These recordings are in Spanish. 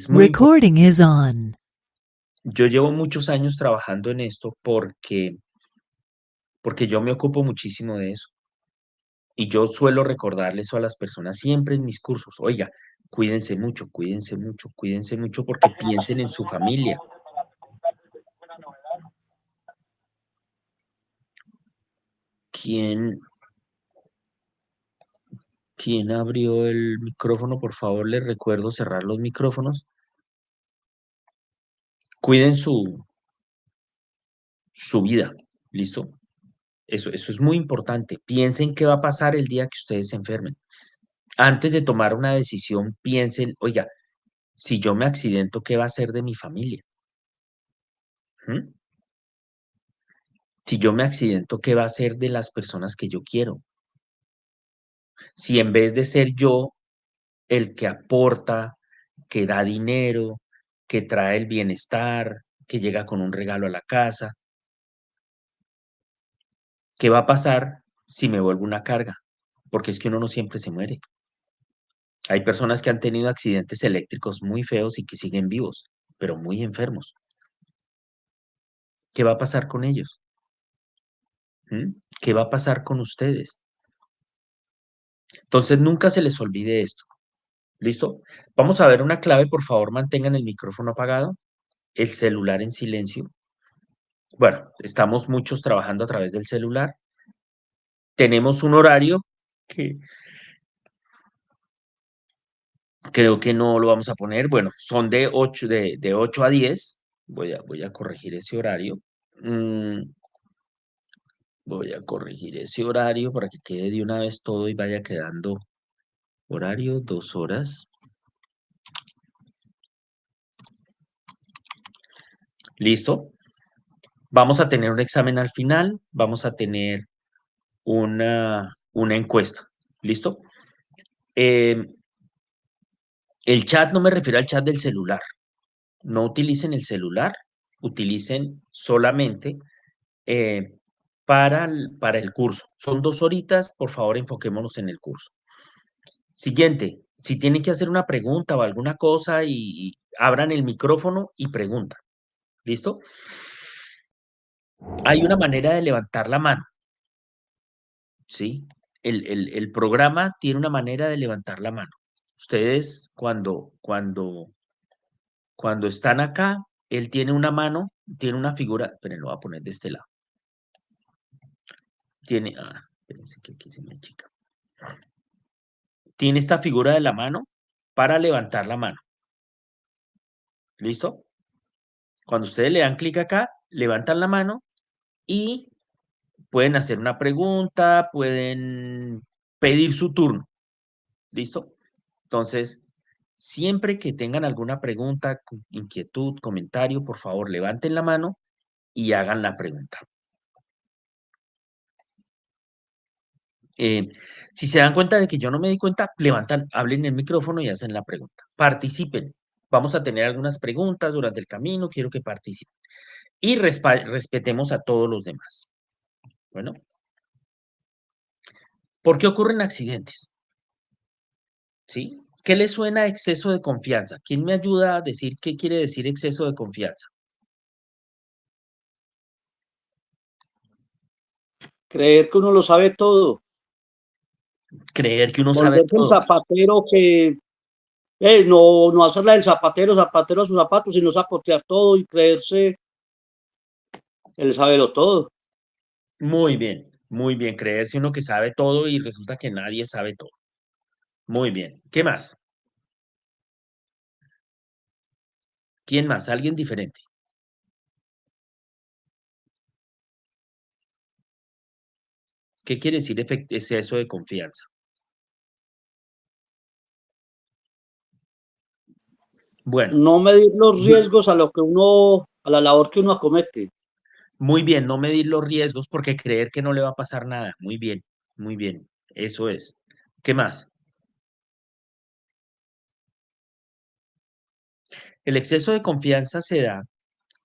muy importante. Recording is on. Yo llevo muchos años trabajando en esto porque yo me ocupo muchísimo de eso. Y yo suelo recordarle eso a las personas siempre en mis cursos. Oiga, cuídense mucho, cuídense mucho, cuídense mucho porque piensen en su familia. ¿Quién, quién abrió el micrófono? Por favor, les recuerdo cerrar los micrófonos. Cuiden su vida, ¿listo? Eso es muy importante. Piensen qué va a pasar el día que ustedes se enfermen. Antes de tomar una decisión, piensen, oiga, si yo me accidento, ¿qué va a ser de mi familia? ¿Mm? Si yo me accidento, ¿qué va a ser de las personas que yo quiero? Si en vez de ser yo el que aporta, que da dinero, que trae el bienestar, que llega con un regalo a la casa, ¿qué va a pasar si me vuelvo una carga? Porque es que uno no siempre se muere. Hay personas que han tenido accidentes eléctricos muy feos y que siguen vivos, pero muy enfermos. ¿Qué va a pasar con ellos? ¿Mm? ¿Qué va a pasar con ustedes? Entonces, nunca se les olvide esto. ¿Listo? Vamos a ver una clave. Por favor, mantengan el micrófono apagado, el celular en silencio. Bueno, estamos muchos trabajando a través del celular. Tenemos un horario que creo que no lo vamos a poner. Bueno, son de 8 a 10. Voy a corregir ese horario. Voy a corregir ese horario para que quede de una vez todo y vaya quedando horario 2 horas. ¿Listo? Vamos a tener un examen al final. Vamos a tener una encuesta. ¿Listo? Eh, el chat no me refiero al chat del celular. No utilicen el celular, utilicen solamente eh, para el curso. Son 2 horitas, por favor, enfoquémonos en el curso. Siguiente, si tienen que hacer una pregunta o alguna cosa y abran el micrófono y preguntan. ¿Listo? Hay una manera de levantar la mano, ¿sí? El programa tiene una manera de levantar la mano. Ustedes cuando están acá, él tiene una mano, tiene una figura, pero lo voy a poner de este lado. Espérense que aquí se me chica. Tiene esta figura de la mano para levantar la mano. ¿Listo? Cuando ustedes le dan clic acá, levantan la mano y pueden hacer una pregunta, pueden pedir su turno. ¿Listo? Entonces, siempre que tengan alguna pregunta, inquietud, comentario, por favor, levanten la mano y hagan la pregunta. Si se dan cuenta de que yo no me di cuenta, levantan, hablen el micrófono y hacen la pregunta. Participen. Vamos a tener algunas preguntas durante el camino, quiero que participen. Y respetemos a todos los demás. Bueno, ¿por qué ocurren accidentes? ¿Sí? ¿Qué le suena a exceso de confianza? ¿Quién me ayuda a decir qué quiere decir exceso de confianza? Creer que uno lo sabe todo. Creer que uno sabe Volverse el todo. zapatero que no hacerla del zapatero, zapatero a sus zapatos, sino zapotear todo y creerse el sabelo todo. Muy bien. Creerse uno que sabe todo y resulta que nadie sabe todo. Muy bien. ¿Qué más? ¿Quién más? Alguien diferente. ¿Qué quiere decir exceso de confianza? Bueno, No medir los yo- riesgos a lo que uno, a la labor que uno acomete. muy bien, no medir los riesgos porque creer que no le va a pasar nada. Muy bien. Eso es. ¿Qué más? El exceso de confianza se da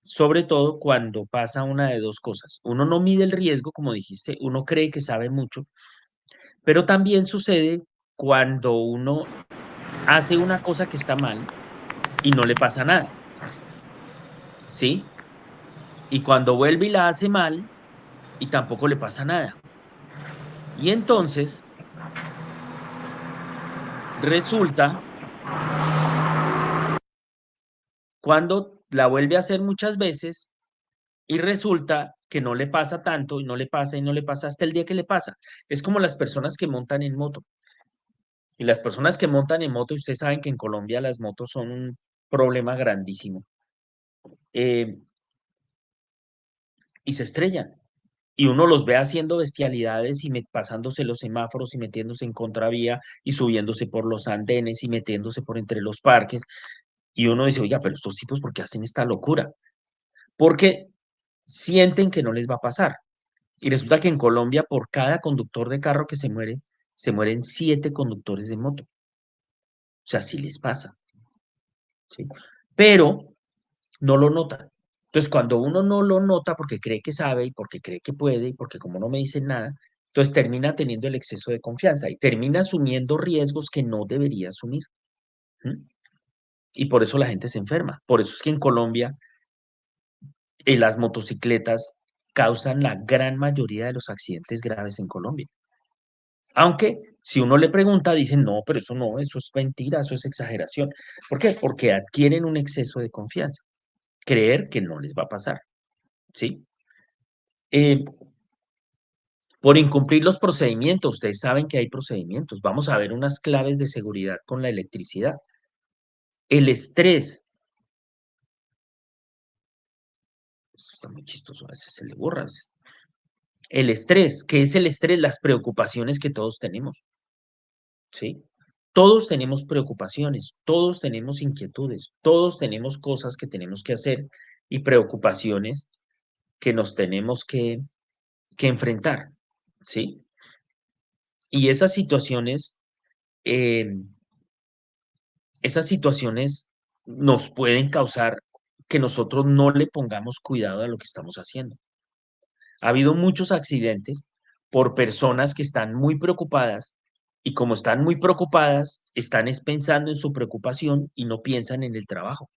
sobre todo cuando pasa una de dos cosas. Uno no mide el riesgo, como dijiste, uno cree que sabe mucho, pero también sucede cuando uno hace una cosa que está mal y no le pasa nada, ¿sí? Y cuando vuelve y la hace mal y tampoco le pasa nada. Y entonces resulta cuando la vuelve a hacer muchas veces y resulta que no le pasa tanto y no le pasa y no le pasa hasta el día que le pasa. Es como las personas que montan en moto. Y las personas que montan en moto, ustedes saben que en Colombia las motos son un problema grandísimo. eh, y se estrellan. Y uno los ve haciendo bestialidades y pasándose los semáforos y metiéndose en contravía y subiéndose por los andenes y metiéndose por entre los parques. Y uno dice, oiga, pero estos tipos, ¿por qué hacen esta locura? Porque sienten que no les va a pasar. Y resulta que en Colombia, por cada conductor de carro que se mueren 7 conductores de moto. O sea, sí les pasa, ¿sí? Pero no lo notan. Entonces, cuando uno no lo nota porque cree que sabe y porque cree que puede y porque como no me dicen nada, entonces termina teniendo el exceso de confianza y termina asumiendo riesgos que no debería asumir. ¿M? Y por eso la gente se enferma. Por eso es que en Colombia las motocicletas causan la gran mayoría de los accidentes graves en Colombia. Aunque si uno le pregunta, dicen, no, pero eso no, eso es mentira, eso es exageración. ¿Por qué? Porque adquieren un exceso de confianza, creer que no les va a pasar, ¿sí? Eh, por incumplir los procedimientos, ustedes saben que hay procedimientos. Vamos a ver unas claves de seguridad con la electricidad. El estrés, eso está muy chistoso, a veces se le borra. A veces. El estrés, ¿qué es el estrés? Las preocupaciones que todos tenemos, ¿sí? Todos tenemos preocupaciones, todos tenemos inquietudes, todos tenemos cosas que tenemos que hacer y preocupaciones que nos tenemos que enfrentar, ¿sí? Y eh, esas situaciones nos pueden causar que nosotros no le pongamos cuidado a lo que estamos haciendo. Ha habido muchos accidentes por personas que están muy preocupadas y como están muy preocupadas, están es pensando en su preocupación y no piensan en el trabajo.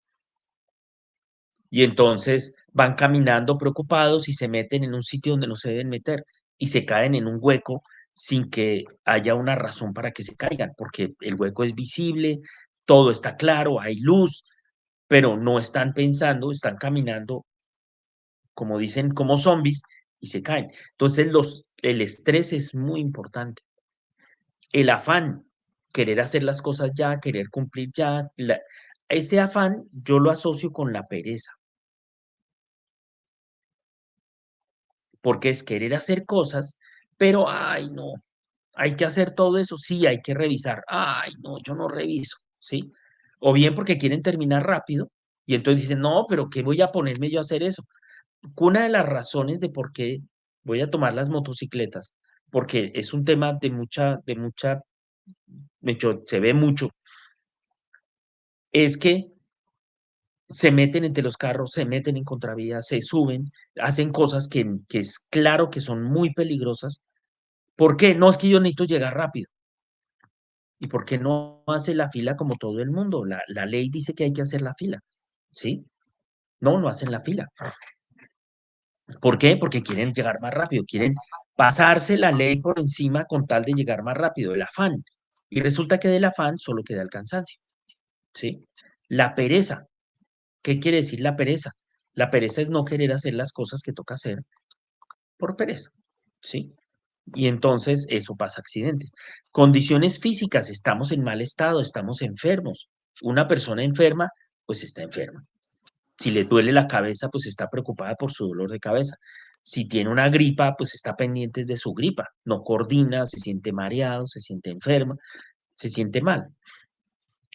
Y entonces van caminando preocupados y se meten en un sitio donde no se deben meter y se caen en un hueco sin que haya una razón para que se caigan, porque el hueco es visible, todo está claro, hay luz, pero no están pensando, están caminando, como dicen, como zombies y se caen. Entonces el estrés es muy importante. El afán, querer hacer las cosas ya, querer cumplir ya, ese afán yo lo asocio con la pereza. Porque es querer hacer cosas, pero, ay, no, hay que hacer todo eso, sí, hay que revisar, ay, no, yo no reviso, ¿sí? O bien porque quieren terminar rápido y entonces dicen, no, pero ¿qué voy a ponerme yo a hacer eso? Una de las razones de por qué voy a tomar las motocicletas, porque es un tema de hecho, se ve mucho, es que se meten entre los carros, se meten en contravías, se suben, hacen cosas que es claro que son muy peligrosas. ¿Por qué? No, es que yo necesito llegar rápido. ¿Y por qué no hace la fila como todo el mundo? La ley dice que hay que hacer la fila, ¿sí? No, no hacen la fila. ¿Por qué? Porque quieren llegar más rápido, quieren pasarse la ley por encima con tal de llegar más rápido, el afán. Y resulta que del afán solo queda el cansancio, ¿sí? La pereza. ¿Qué quiere decir la pereza? La pereza es no querer hacer las cosas que toca hacer por pereza, ¿sí? Y entonces eso pasa accidentes. Condiciones físicas, estamos en mal estado, estamos enfermos. Una persona enferma, pues está enferma. Si le duele la cabeza, pues está preocupada por su dolor de cabeza. Si tiene una gripa, pues está pendiente de su gripa. No coordina, se siente mareado, se siente enferma, se siente mal.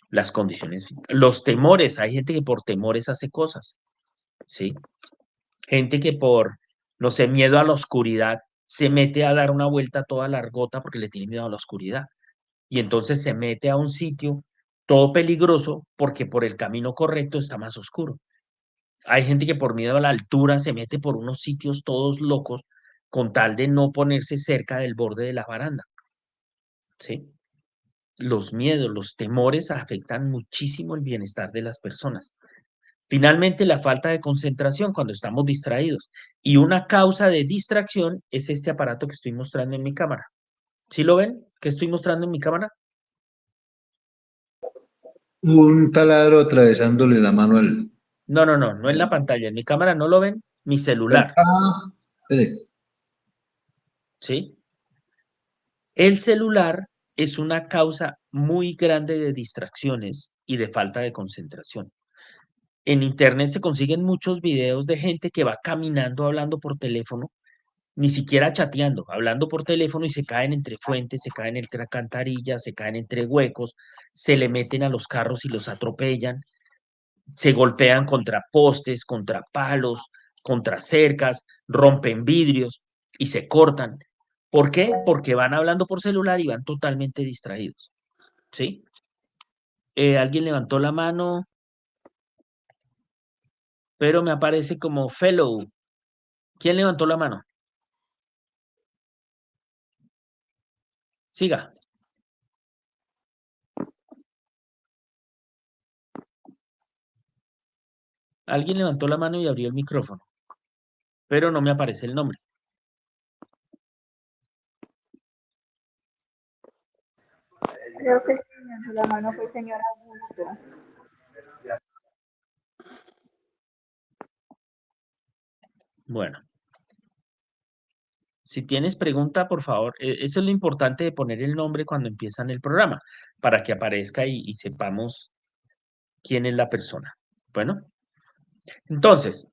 Las condiciones físicas. Los temores, hay gente que por temores hace cosas, ¿sí? Gente que por, no sé, miedo a la oscuridad, se mete a dar una vuelta toda largota porque le tiene miedo a la oscuridad. Y entonces se mete a un sitio todo peligroso porque por el camino correcto está más oscuro. Hay gente que por miedo a la altura se mete por unos sitios todos locos con tal de no ponerse cerca del borde de la baranda, ¿sí? Los miedos, los temores afectan muchísimo el bienestar de las personas. Finalmente, la falta de concentración cuando estamos distraídos. Y una causa de distracción es este aparato que estoy mostrando en mi cámara. ¿Sí lo ven? ¿Qué estoy mostrando en mi cámara? Un taladro atravesándole la mano al... No en la pantalla. En mi cámara no lo ven. Mi celular, Espere. ¿sí? El celular es una causa muy grande de distracciones y de falta de concentración. En internet se consiguen muchos videos de gente que va caminando hablando por teléfono, ni siquiera chateando, hablando por teléfono y se caen entre fuentes, se caen entre alcantarillas, se caen entre huecos, se le meten a los carros y los atropellan, se golpean contra postes, contra palos, contra cercas, rompen vidrios y se cortan. ¿Por qué? Porque van hablando por celular y van totalmente distraídos, ¿sí? Alguien levantó la mano, pero me aparece como fellow. ¿Quién levantó la mano? Siga. Alguien levantó la mano y abrió el micrófono, pero no me aparece el nombre. Creo que el que levantó la mano fue el señor Augusto. Bueno, si tienes pregunta, por favor, eso es lo importante de poner el nombre cuando empiezan el programa, para que aparezca y sepamos quién es la persona. Bueno, entonces,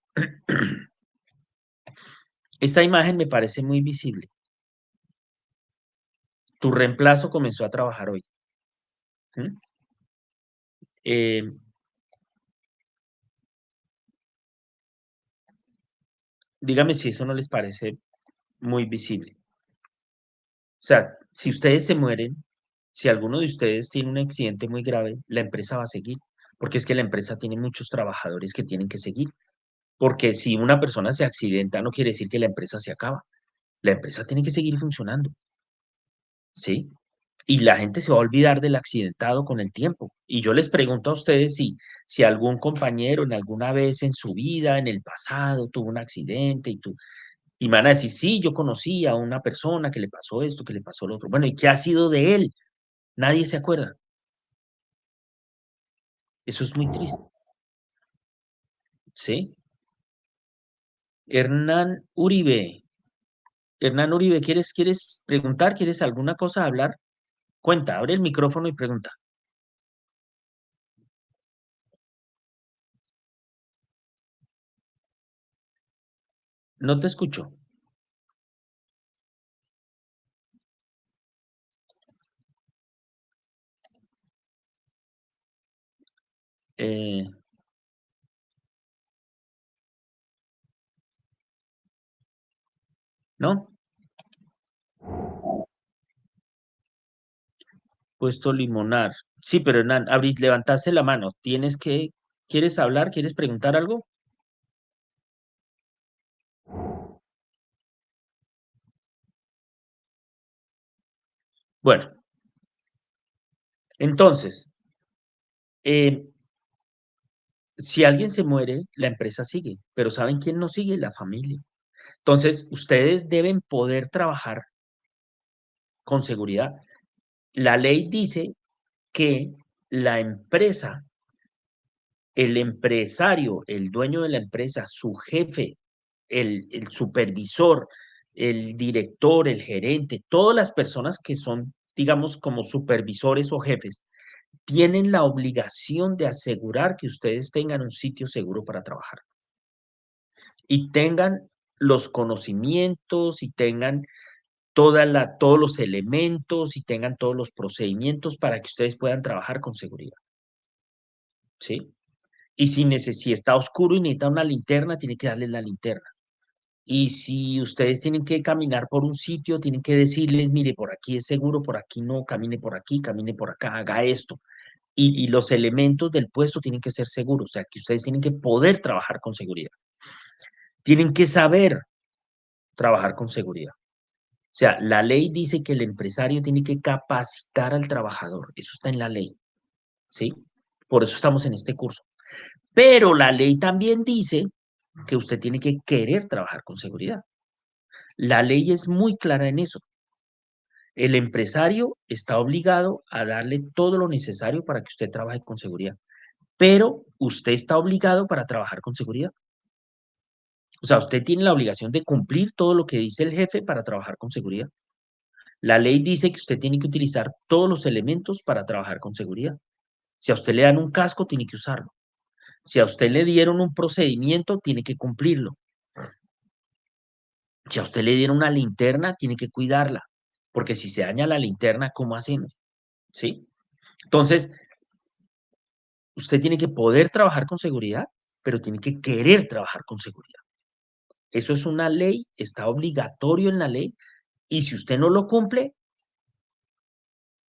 esta imagen me parece muy visible. Tu reemplazo comenzó a trabajar hoy. ¿Mm? Eh, dígame si eso no les parece muy visible. O sea, si ustedes se mueren, si alguno de ustedes tiene un accidente muy grave, la empresa va a seguir, porque es que la empresa tiene muchos trabajadores que tienen que seguir. Porque si una persona se accidenta, no quiere decir que la empresa se acaba. La empresa tiene que seguir funcionando, ¿sí? Y la gente se va a olvidar del accidentado con el tiempo. Y yo les pregunto a ustedes si algún compañero en alguna vez en su vida, en el pasado, tuvo un accidente y me van a decir, sí, yo conocí a una persona que le pasó esto, que le pasó lo otro. Bueno, ¿y qué ha sido de él? Nadie se acuerda. Eso es muy triste, ¿sí? Hernán Uribe. Hernán Uribe, ¿quieres preguntar? ¿Quieres alguna cosa hablar? Cuenta, abre el micrófono y pregunta. No te escucho. Eh, ¿No? Puesto limonar. Sí, pero Hernán, levantaste la mano. ¿Quieres hablar? ¿Quieres preguntar algo? Bueno, entonces, eh, si alguien se muere, la empresa sigue, pero ¿saben quién no sigue? La familia. Entonces, ustedes deben poder trabajar con seguridad. La ley dice que la empresa, el empresario, el dueño de la empresa, su jefe, el supervisor, el director, el gerente, todas las personas que son, digamos, como supervisores o jefes, tienen la obligación de asegurar que ustedes tengan un sitio seguro para trabajar y tengan los conocimientos y tengan todos los elementos y tengan todos los procedimientos para que ustedes puedan trabajar con seguridad, ¿sí? Y si está oscuro y necesita una linterna, tiene que darles la linterna. Y si ustedes tienen que caminar por un sitio, tienen que decirles, mire, por aquí es seguro, por aquí no, camine por aquí, camine por acá, haga esto. Y los elementos del puesto tienen que ser seguros, o sea, que ustedes tienen que poder trabajar con seguridad. Tienen que saber trabajar con seguridad. O sea, la ley dice que el empresario tiene que capacitar al trabajador. Eso está en la ley, ¿sí? Por eso estamos en este curso. Pero la ley también dice que usted tiene que querer trabajar con seguridad. La ley es muy clara en eso. El empresario está obligado a darle todo lo necesario para que usted trabaje con seguridad, pero usted está obligado para trabajar con seguridad. O sea, usted tiene la obligación de cumplir todo lo que dice el jefe para trabajar con seguridad. La ley dice que usted tiene que utilizar todos los elementos para trabajar con seguridad. Si a usted le dan un casco, tiene que usarlo. Si a usted le dieron un procedimiento, tiene que cumplirlo. Si a usted le dieron una linterna, tiene que cuidarla, porque si se daña la linterna, ¿cómo hacemos? ¿Sí? Entonces, usted tiene que poder trabajar con seguridad, pero tiene que querer trabajar con seguridad. Eso es una ley, está obligatorio en la ley, y si usted no lo cumple,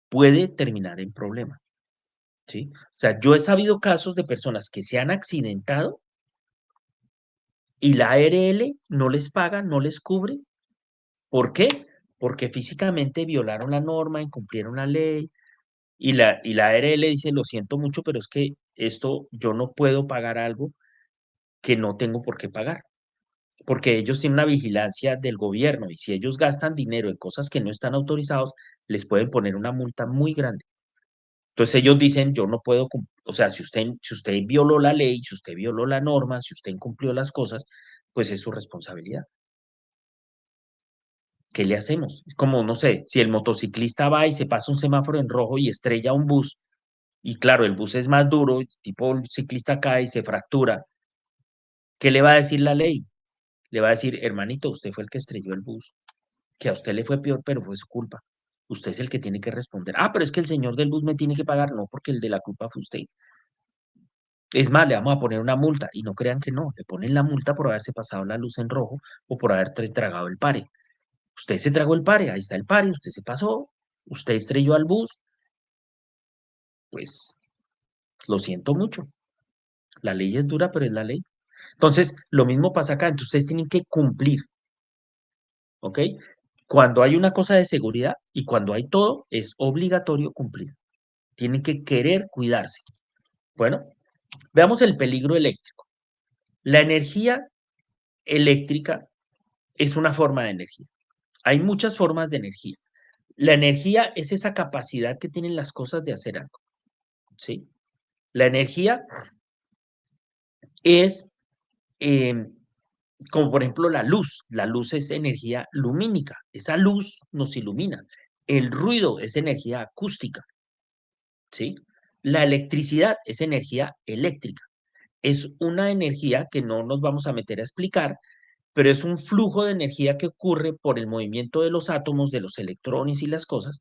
puede terminar en problemas, ¿sí? O sea, yo he sabido casos de personas que se han accidentado y la ARL no les paga, no les cubre. ¿Por qué? Porque físicamente violaron la norma, incumplieron la ley, y la ARL dice, lo siento mucho, pero es que esto yo no puedo pagar algo que no tengo por qué pagar, porque ellos tienen una vigilancia del gobierno y si ellos gastan dinero en cosas que no están autorizados, les pueden poner una multa muy grande. Entonces ellos dicen, yo no puedo, o sea, si usted violó la ley, si usted violó la norma, si usted incumplió las cosas, pues es su responsabilidad. ¿Qué le hacemos? Es como, no sé, si el motociclista va y se pasa un semáforo en rojo y estrella un bus, y claro, el bus es más duro, tipo el ciclista cae y se fractura, ¿qué le va a decir la ley? Le va a decir, hermanito, usted fue el que estrelló el bus, que a usted le fue peor, pero fue su culpa. Usted es el que tiene que responder. Ah, pero es que el señor del bus me tiene que pagar. No, porque el de la culpa fue usted. Es más, le vamos a poner una multa y no crean que no, le ponen la multa por haberse pasado la luz en rojo o por haber tragado el pare. Usted se tragó el pare, ahí está el pare, usted se pasó, usted estrelló al bus, pues lo siento mucho. La ley es dura, pero es la ley. Entonces, lo mismo pasa acá, entonces ustedes tienen que cumplir, ¿ok? Cuando hay una cosa de seguridad y cuando hay todo, es obligatorio cumplir. Tienen que querer cuidarse. Bueno, veamos el peligro eléctrico. La energía eléctrica es una forma de energía. Hay muchas formas de energía. La energía es esa capacidad que tienen las cosas de hacer algo, ¿sí? La energía es como por ejemplo la luz. La luz es energía lumínica. Esa luz nos ilumina. El ruido es energía acústica, ¿sí? La electricidad es energía eléctrica. Es una energía que no nos vamos a meter a explicar, pero es un flujo de energía que ocurre por el movimiento de los átomos, de los electrones y las cosas,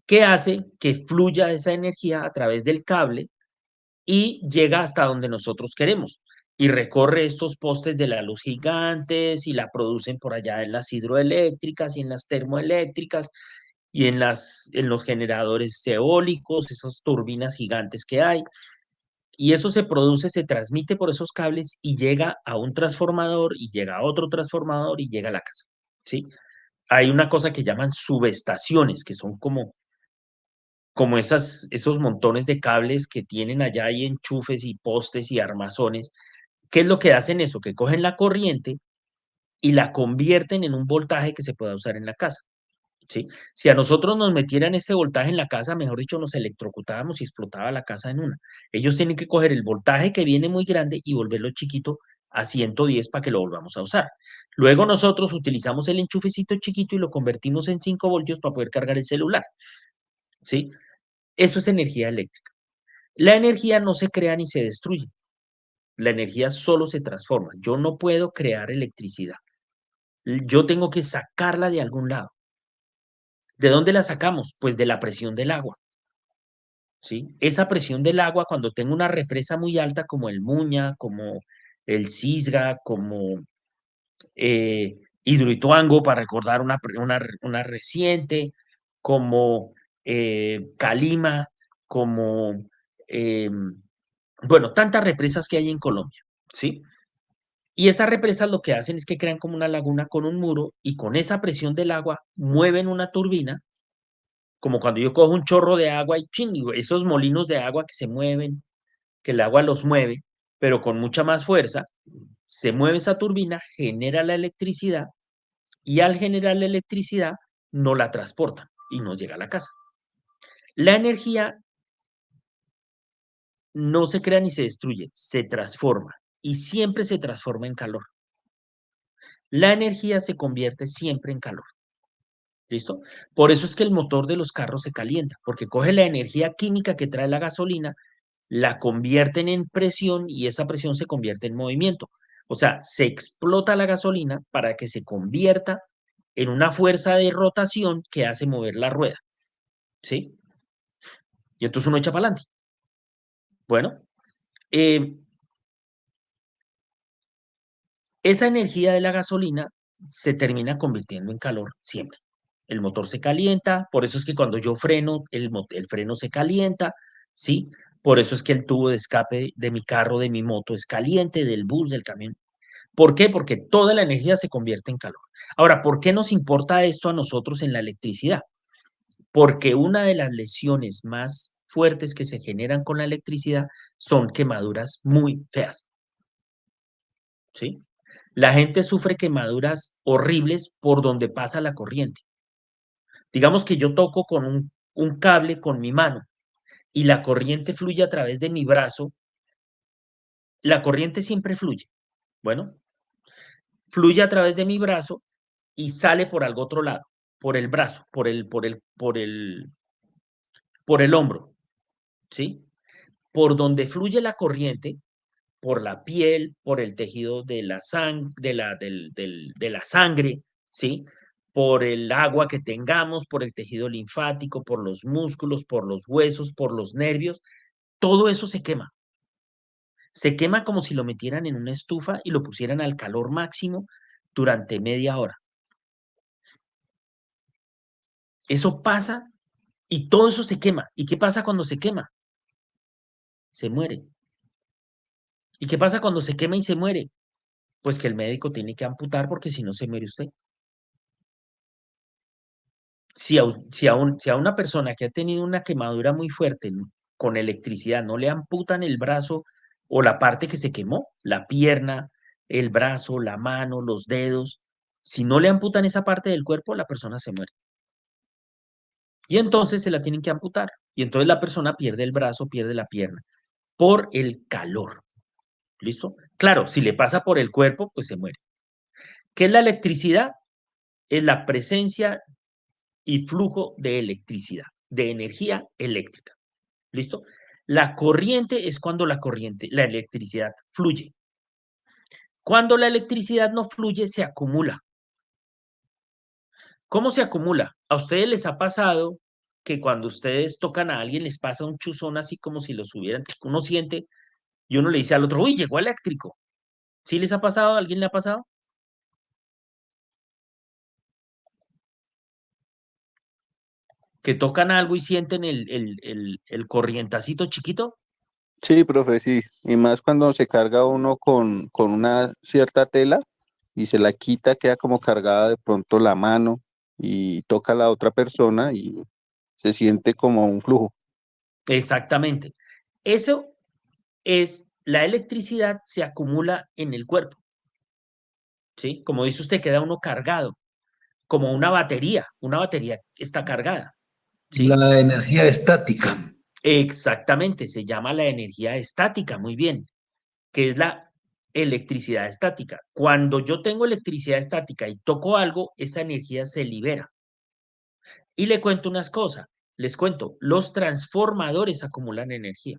que hace que fluya esa energía a través del cable y llega hasta donde nosotros queremos. Y recorre estos postes de la luz gigantes y la producen por allá en las hidroeléctricas y en las termoeléctricas y en los generadores eólicos, esas turbinas gigantes que hay. Y eso se produce, se transmite por esos cables y llega a un transformador y llega a otro transformador y llega a la casa, ¿sí? Hay una cosa que llaman subestaciones, que son como esos montones de cables que tienen allá y enchufes y postes y armazones. ¿Qué es lo que hacen eso? Que cogen la corriente y la convierten en un voltaje que se pueda usar en la casa, ¿sí? Si a nosotros nos metieran ese voltaje en la casa, mejor dicho, nos electrocutábamos y explotaba la casa en una. Ellos tienen que coger el voltaje que viene muy grande y volverlo chiquito a 110 para que lo volvamos a usar. Luego nosotros utilizamos el enchufecito chiquito y lo convertimos en 5 voltios para poder cargar el celular, ¿sí? Eso es energía eléctrica. La energía no se crea ni se destruye. La energía solo se transforma. Yo no puedo crear electricidad. Yo tengo que sacarla de algún lado. ¿De dónde la sacamos? Pues de la presión del agua, ¿sí? Esa presión del agua, cuando tengo una represa muy alta como el Muña, como el Cisga, como Hidroituango, para recordar una reciente, como Calima, como, bueno, tantas represas que hay en Colombia, ¿sí? Y esas represas lo que hacen es que crean como una laguna con un muro y con esa presión del agua mueven una turbina, como cuando yo cojo un chorro de agua y ching, esos molinos de agua que se mueven, que el agua los mueve, pero con mucha más fuerza, se mueve esa turbina, genera la electricidad y al generar la electricidad no la transportan y nos llega a la casa. La energía no se crea ni se destruye, se transforma y siempre se transforma en calor. La energía se convierte siempre en calor. ¿Listo? Por eso es que el motor de los carros se calienta, porque coge la energía química que trae la gasolina, la convierten en presión y esa presión se convierte en movimiento. O sea, se explota la gasolina para que se convierta en una fuerza de rotación que hace mover la rueda. ¿Sí? Y entonces uno echa para adelante. Bueno, esa energía de la gasolina se termina convirtiendo en calor siempre. El motor se calienta, por eso es que cuando yo freno, el freno se calienta, ¿sí? Por eso es que el tubo de escape de mi carro, de mi moto, es caliente, del bus, del camión. ¿Por qué? Porque toda la energía se convierte en calor. Ahora, ¿por qué nos importa esto a nosotros en la electricidad? Porque una de las lesiones más fuertes que se generan con la electricidad son quemaduras muy feas, ¿sí? La gente sufre quemaduras horribles por donde pasa la corriente. Digamos que yo toco con un cable con mi mano y la corriente fluye a través de mi brazo. La corriente siempre fluye. Bueno, fluye a través de mi brazo y sale por algo otro lado, por el brazo, por el hombro, ¿sí? Por donde fluye la corriente, por la piel, por el tejido de la, de la sangre, ¿sí? Por el agua que tengamos, por el tejido linfático, por los músculos, por los huesos, por los nervios, todo eso se quema. Se quema como si lo metieran en una estufa y lo pusieran al calor máximo durante media hora. Eso pasa y todo eso se quema. ¿Y qué pasa cuando se quema? Se muere. ¿Y qué pasa cuando se quema y se muere? Pues que el médico tiene que amputar porque si no se muere usted. Si a una persona que ha tenido una quemadura muy fuerte con electricidad no le amputan el brazo o la parte que se quemó, la pierna, el brazo, la mano, los dedos, si no le amputan esa parte del cuerpo, la persona se muere. Y entonces se la tienen que amputar. Y entonces la persona pierde el brazo, pierde la pierna, por el calor. ¿Listo? Claro, si le pasa por el cuerpo, pues se muere. ¿Qué es la electricidad? Es la presencia y flujo de electricidad, de energía eléctrica. ¿Listo? La corriente es cuando la electricidad fluye. Cuando la electricidad no fluye, se acumula. ¿Cómo se acumula? ¿A ustedes les ha pasado que cuando ustedes tocan a alguien les pasa un chuzón así como si los hubieran, uno siente y uno le dice al otro, uy, llegó eléctrico? ¿Sí les ha pasado? ¿A alguien le ha pasado? Que tocan algo y sienten el corrientacito chiquito. Sí, profe, sí. Y más cuando se carga uno con una cierta tela y se la quita, queda como cargada de pronto la mano y toca a la otra persona y se siente como un flujo. Exactamente. Eso es, la electricidad se acumula en el cuerpo, ¿sí? Como dice usted, queda uno cargado, como una batería está cargada, ¿sí? La energía estática. Exactamente, se llama la energía estática, muy bien, que es la electricidad estática. Cuando yo tengo electricidad estática y toco algo, esa energía se libera. Y le cuento unas cosas, les cuento, los transformadores acumulan energía.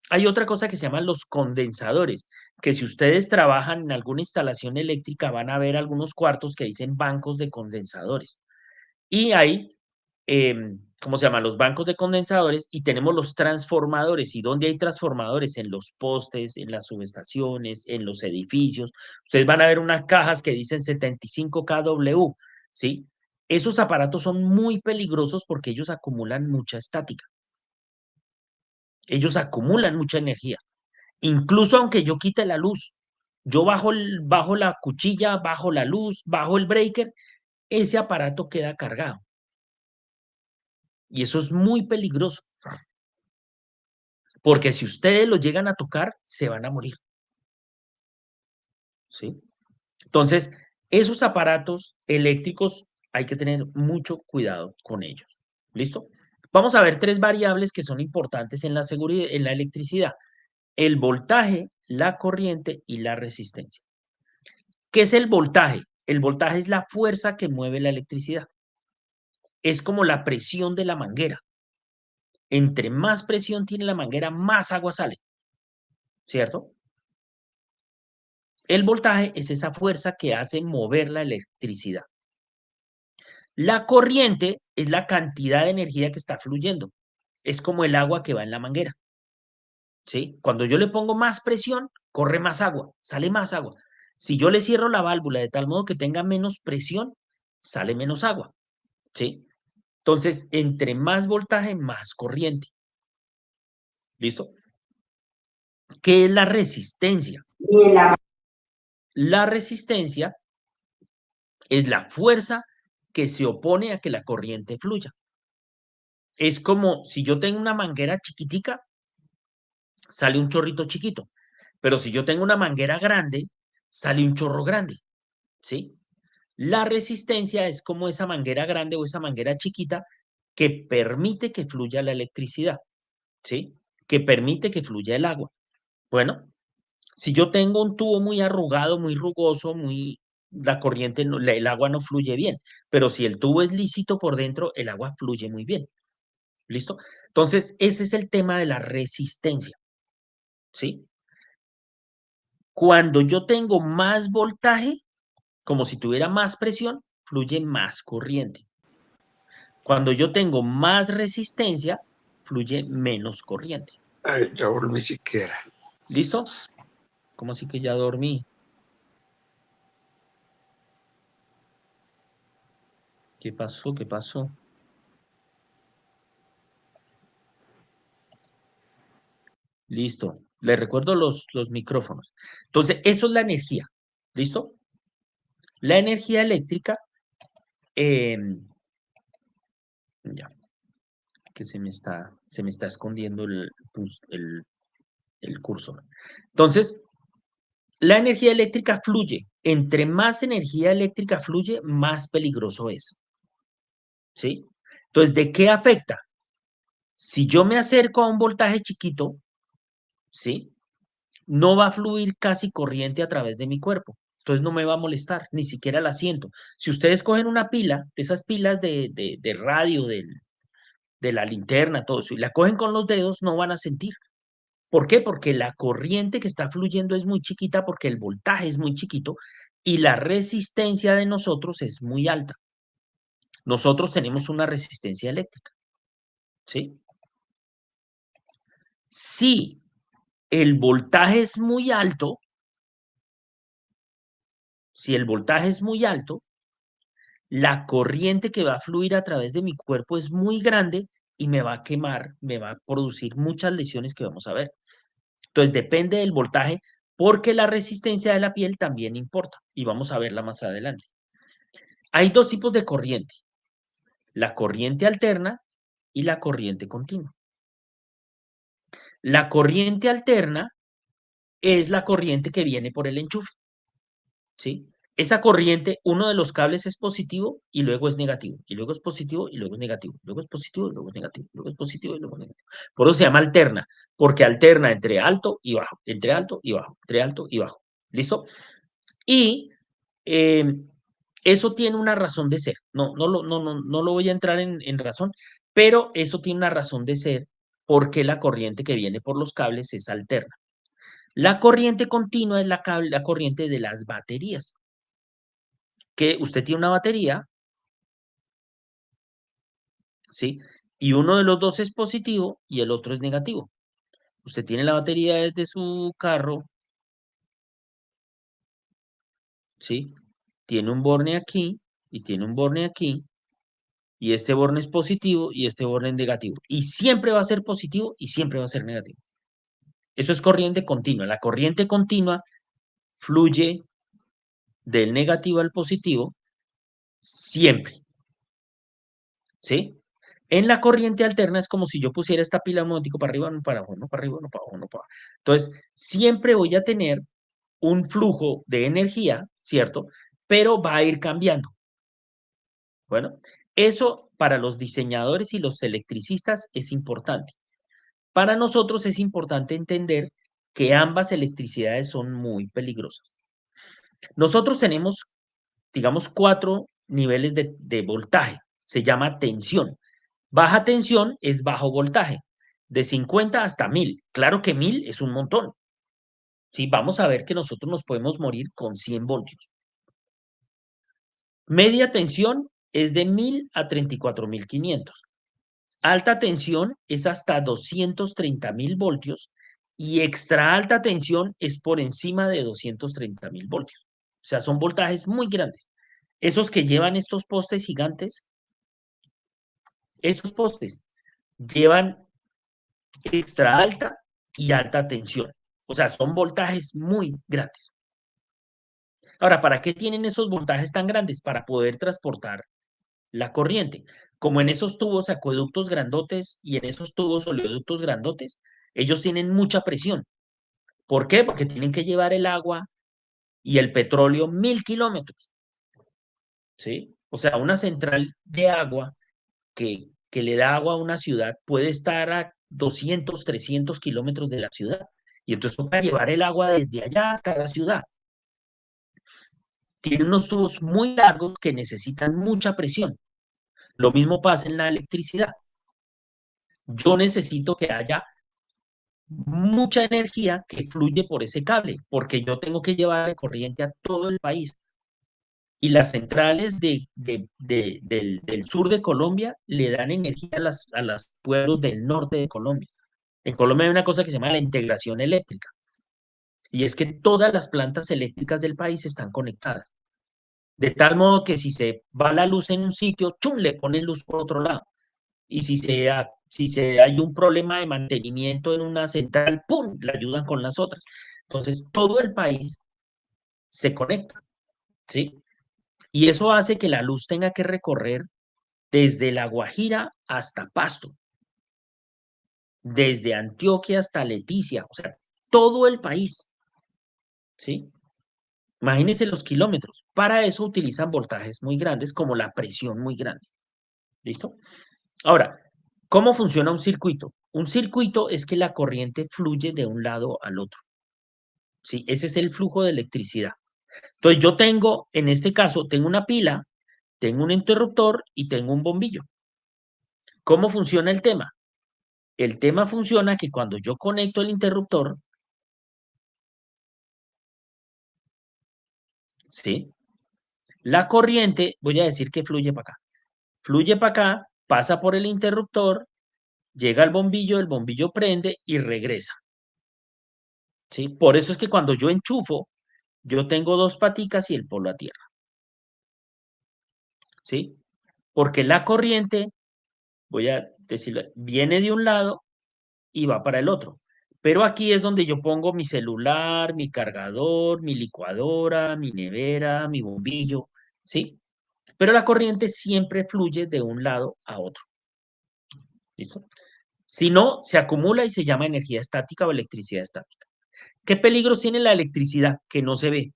Hay otra cosa que se llaman los condensadores, que si ustedes trabajan en alguna instalación eléctrica van a ver algunos cuartos que dicen bancos de condensadores. Y hay, ¿cómo se llaman? Los bancos de condensadores y tenemos los transformadores. ¿Y dónde hay transformadores? En los postes, en las subestaciones, en los edificios. Ustedes van a ver unas cajas que dicen 75 kW, ¿sí? Esos aparatos son muy peligrosos porque ellos acumulan mucha estática. Ellos acumulan mucha energía. Incluso aunque yo quite la luz, Yo bajo la cuchilla, bajo la luz, bajo el breaker, ese aparato queda cargado. Y eso es muy peligroso. Porque si ustedes lo llegan a tocar, se van a morir. ¿Sí? Entonces, esos aparatos eléctricos hay que tener mucho cuidado con ellos. ¿Listo? Vamos a ver 3 variables que son importantes en la seguridad, en la electricidad. El voltaje, la corriente y la resistencia. ¿Qué es el voltaje? El voltaje es la fuerza que mueve la electricidad. Es como la presión de la manguera. Entre más presión tiene la manguera, más agua sale. ¿Cierto? El voltaje es esa fuerza que hace mover la electricidad. La corriente es la cantidad de energía que está fluyendo. Es como el agua que va en la manguera. ¿Sí? Cuando yo le pongo más presión, corre más agua, sale más agua. Si yo le cierro la válvula de tal modo que tenga menos presión, sale menos agua. ¿Sí? Entonces, entre más voltaje, más corriente. ¿Listo? ¿Qué es la resistencia? La resistencia es la fuerza que se opone a que la corriente fluya. Es como si yo tengo una manguera chiquitica, sale un chorrito chiquito. Pero si yo tengo una manguera grande, sale un chorro grande. ¿Sí? La resistencia es como esa manguera grande o esa manguera chiquita que permite que fluya la electricidad. ¿Sí? Que permite que fluya el agua. Bueno, si yo tengo un tubo muy arrugado, muy rugoso, la corriente, el agua no fluye bien. Pero si el tubo es lícito por dentro, el agua fluye muy bien. ¿Listo? Entonces, ese es el tema de la resistencia. ¿Sí? Cuando yo tengo más voltaje, como si tuviera más presión, fluye más corriente. Cuando yo tengo más resistencia, fluye menos corriente. Ay, ya volví siquiera. ¿Listo? ¿Cómo así que ya dormí? ¿Qué pasó? ¿Qué pasó? Listo. Les recuerdo los micrófonos. Entonces, eso es la energía. ¿Listo? La energía eléctrica, ya, que se me está escondiendo el cursor. Entonces, la energía eléctrica fluye. Entre más energía eléctrica fluye, más peligroso es. ¿Sí? Entonces, ¿de qué afecta? Si yo me acerco a un voltaje chiquito, ¿sí? No va a fluir casi corriente a través de mi cuerpo. Entonces no me va a molestar, ni siquiera la siento. Si ustedes cogen una pila, de esas pilas de radio, de la linterna, todo eso, y la cogen con los dedos, no van a sentir. ¿Por qué? Porque la corriente que está fluyendo es muy chiquita, porque el voltaje es muy chiquito y la resistencia de nosotros es muy alta. Nosotros tenemos una resistencia eléctrica. ¿Sí? Si el voltaje es muy alto, si el voltaje es muy alto, la corriente que va a fluir a través de mi cuerpo es muy grande y me va a quemar, me va a producir muchas lesiones que vamos a ver. Entonces depende del voltaje porque la resistencia de la piel también importa y vamos a verla más adelante. Hay 2 tipos de corriente, la corriente alterna y la corriente continua. La corriente alterna es la corriente que viene por el enchufe, ¿sí? Esa corriente, uno de los cables es positivo y luego es negativo, y luego es positivo y luego es negativo, luego es positivo y luego es negativo, luego es positivo y luego es negativo. Por eso se llama alterna, porque alterna entre alto y bajo, entre alto y bajo, entre alto y bajo. ¿Listo? Y eso tiene una razón de ser. No lo voy a entrar en razón, pero eso tiene una razón de ser porque la corriente que viene por los cables es alterna. La corriente continua es la corriente de las baterías. Que usted tiene una batería, ¿sí? Y uno de los dos es positivo y el otro es negativo. Usted tiene la batería desde su carro, ¿sí? Tiene un borne aquí y tiene un borne aquí. Y este borne es positivo y este borne es negativo. Y siempre va a ser positivo y siempre va a ser negativo. Eso es corriente continua. La corriente continua fluye del negativo al positivo siempre, ¿sí? En la corriente alterna es como si yo pusiera esta pila de un momentico para arriba, no para abajo, no para arriba, no para abajo, no para abajo. Entonces, siempre voy a tener un flujo de energía, ¿cierto? Pero va a ir cambiando. Bueno, eso para los diseñadores y los electricistas es importante. Para nosotros es importante entender que ambas electricidades son muy peligrosas. Nosotros tenemos, digamos, 4 niveles de voltaje. Se llama tensión. Baja tensión es bajo voltaje, de 50 hasta 1000. Claro que 1000 es un montón. Sí, vamos a ver que nosotros nos podemos morir con 100 voltios. Media tensión es de 1000 a 34.500. Alta tensión es hasta 230.000 voltios y extra alta tensión es por encima de 230.000 voltios. O sea, son voltajes muy grandes. Esos que llevan estos postes gigantes, esos postes llevan extra alta y alta tensión. O sea, son voltajes muy grandes. Ahora, ¿para qué tienen esos voltajes tan grandes? Para poder transportar la corriente. Como en esos tubos acueductos grandotes y en esos tubos oleoductos grandotes, ellos tienen mucha presión. ¿Por qué? Porque tienen que llevar el agua y el petróleo 1000 kilómetros. ¿Sí? O sea, una central de agua que le da agua a una ciudad puede estar a 200, 300 kilómetros de la ciudad. Y entonces toca llevar el agua desde allá hasta la ciudad. Tienen unos tubos muy largos que necesitan mucha presión. Lo mismo pasa en la electricidad. Yo necesito que haya mucha energía que fluye por ese cable, porque yo tengo que llevar la corriente a todo el país. Y las centrales del sur de Colombia le dan energía a los pueblos del norte de Colombia. En Colombia hay una cosa que se llama la integración eléctrica. Y es que todas las plantas eléctricas del país están conectadas. De tal modo que si se va la luz en un sitio, ¡chum!, le ponen luz por otro lado. Y si hay un problema de mantenimiento en una central, ¡pum!, le ayudan con las otras. Entonces, todo el país se conecta, ¿sí? Y eso hace que la luz tenga que recorrer desde La Guajira hasta Pasto, desde Antioquia hasta Leticia, o sea, todo el país, ¿sí? Imagínense los kilómetros. Para eso utilizan voltajes muy grandes como la presión muy grande. ¿Listo? Ahora, ¿cómo funciona un circuito? Un circuito es que la corriente fluye de un lado al otro. ¿Sí? Ese es el flujo de electricidad. Entonces yo tengo, en este caso, tengo una pila, tengo un interruptor y tengo un bombillo. ¿Cómo funciona el tema? El tema funciona que cuando yo conecto el interruptor, ¿sí? La corriente, voy a decir que fluye para acá. Fluye para acá, pasa por el interruptor, llega al bombillo, el bombillo prende y regresa. ¿Sí? Por eso es que cuando yo enchufo, yo tengo 2 paticas y el polo a tierra. ¿Sí? Porque la corriente, voy a decirlo, viene de un lado y va para el otro. Pero aquí es donde yo pongo mi celular, mi cargador, mi licuadora, mi nevera, mi bombillo, ¿sí? Pero la corriente siempre fluye de un lado a otro. ¿Listo? Si no, se acumula y se llama energía estática o electricidad estática. ¿Qué peligros tiene la electricidad? Que no se ve.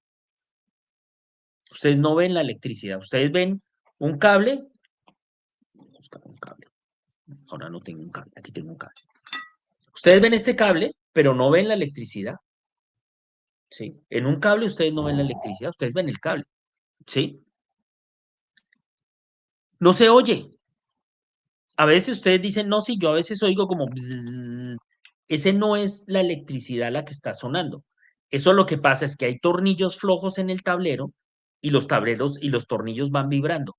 Ustedes no ven la electricidad. Ustedes ven un cable. Buscar un cable. Ahora no tengo un cable. Aquí tengo un cable. Ustedes ven este cable, pero no ven la electricidad. ¿Sí? En un cable ustedes no ven la electricidad. Ustedes ven el cable. ¿Sí? No se oye. A veces ustedes dicen, no, sí, yo a veces oigo como bzzz. Ese no es la electricidad la que está sonando. Eso lo que pasa es que hay tornillos flojos en el tablero y los tableros y los tornillos van vibrando.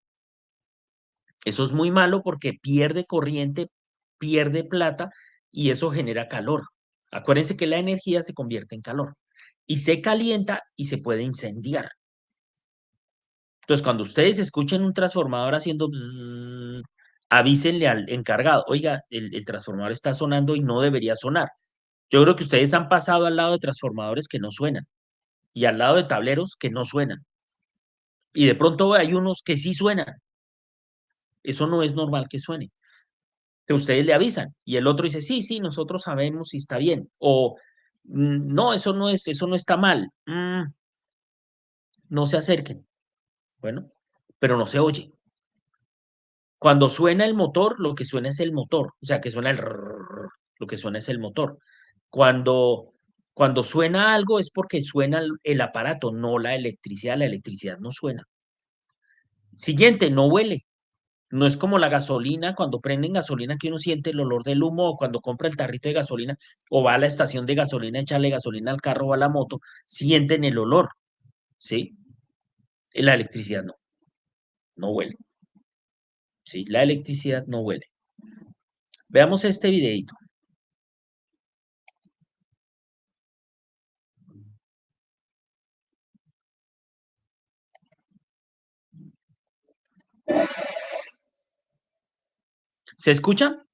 Eso es muy malo porque pierde corriente, pierde plata y eso genera calor. Acuérdense que la energía se convierte en calor y se calienta y se puede incendiar. Entonces, cuando ustedes escuchen un transformador haciendo bzzz, avísenle al encargado, oiga, el transformador está sonando y no debería sonar. Yo creo que ustedes han pasado al lado de transformadores que no suenan. y al lado de tableros que no suenan. Y de pronto hay unos que sí suenan. Eso no es normal que suene. Entonces ustedes le avisan y el otro dice, sí, sí, nosotros sabemos si está bien. O no, eso no está mal. No se acerquen. Bueno, pero no se oye. Cuando suena el motor, lo que suena es el motor. O sea, que suena lo que suena es el motor. Cuando suena algo es porque suena el aparato, no la electricidad. La electricidad no suena. Siguiente, no huele. No es como la gasolina, cuando prenden gasolina que uno siente el olor del humo, o cuando compra el tarrito de gasolina o va a la estación de gasolina a echarle gasolina al carro o a la moto, sienten el olor, ¿sí? La electricidad no, no huele, ¿sí? La electricidad no huele. Veamos este videito. ¿Se escucha?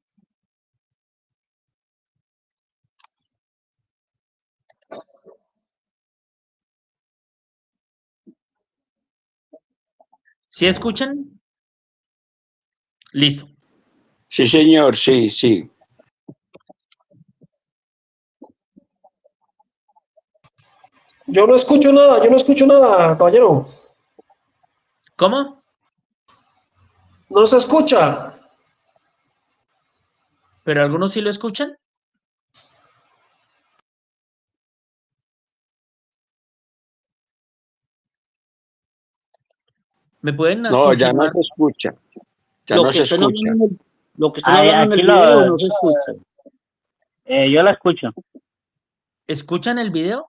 ¿Sí escuchan? Listo. Sí, señor, sí, sí. Yo no escucho nada, caballero. ¿Cómo? No se escucha. ¿Pero algunos sí lo escuchan? ¿Me pueden No, ya no confirmar? se escucha. Ya Lo no que se estén escucha. hablando lo que estén hablando en Aquí el video no se escucha. yo la escucho. ¿Escuchan el video?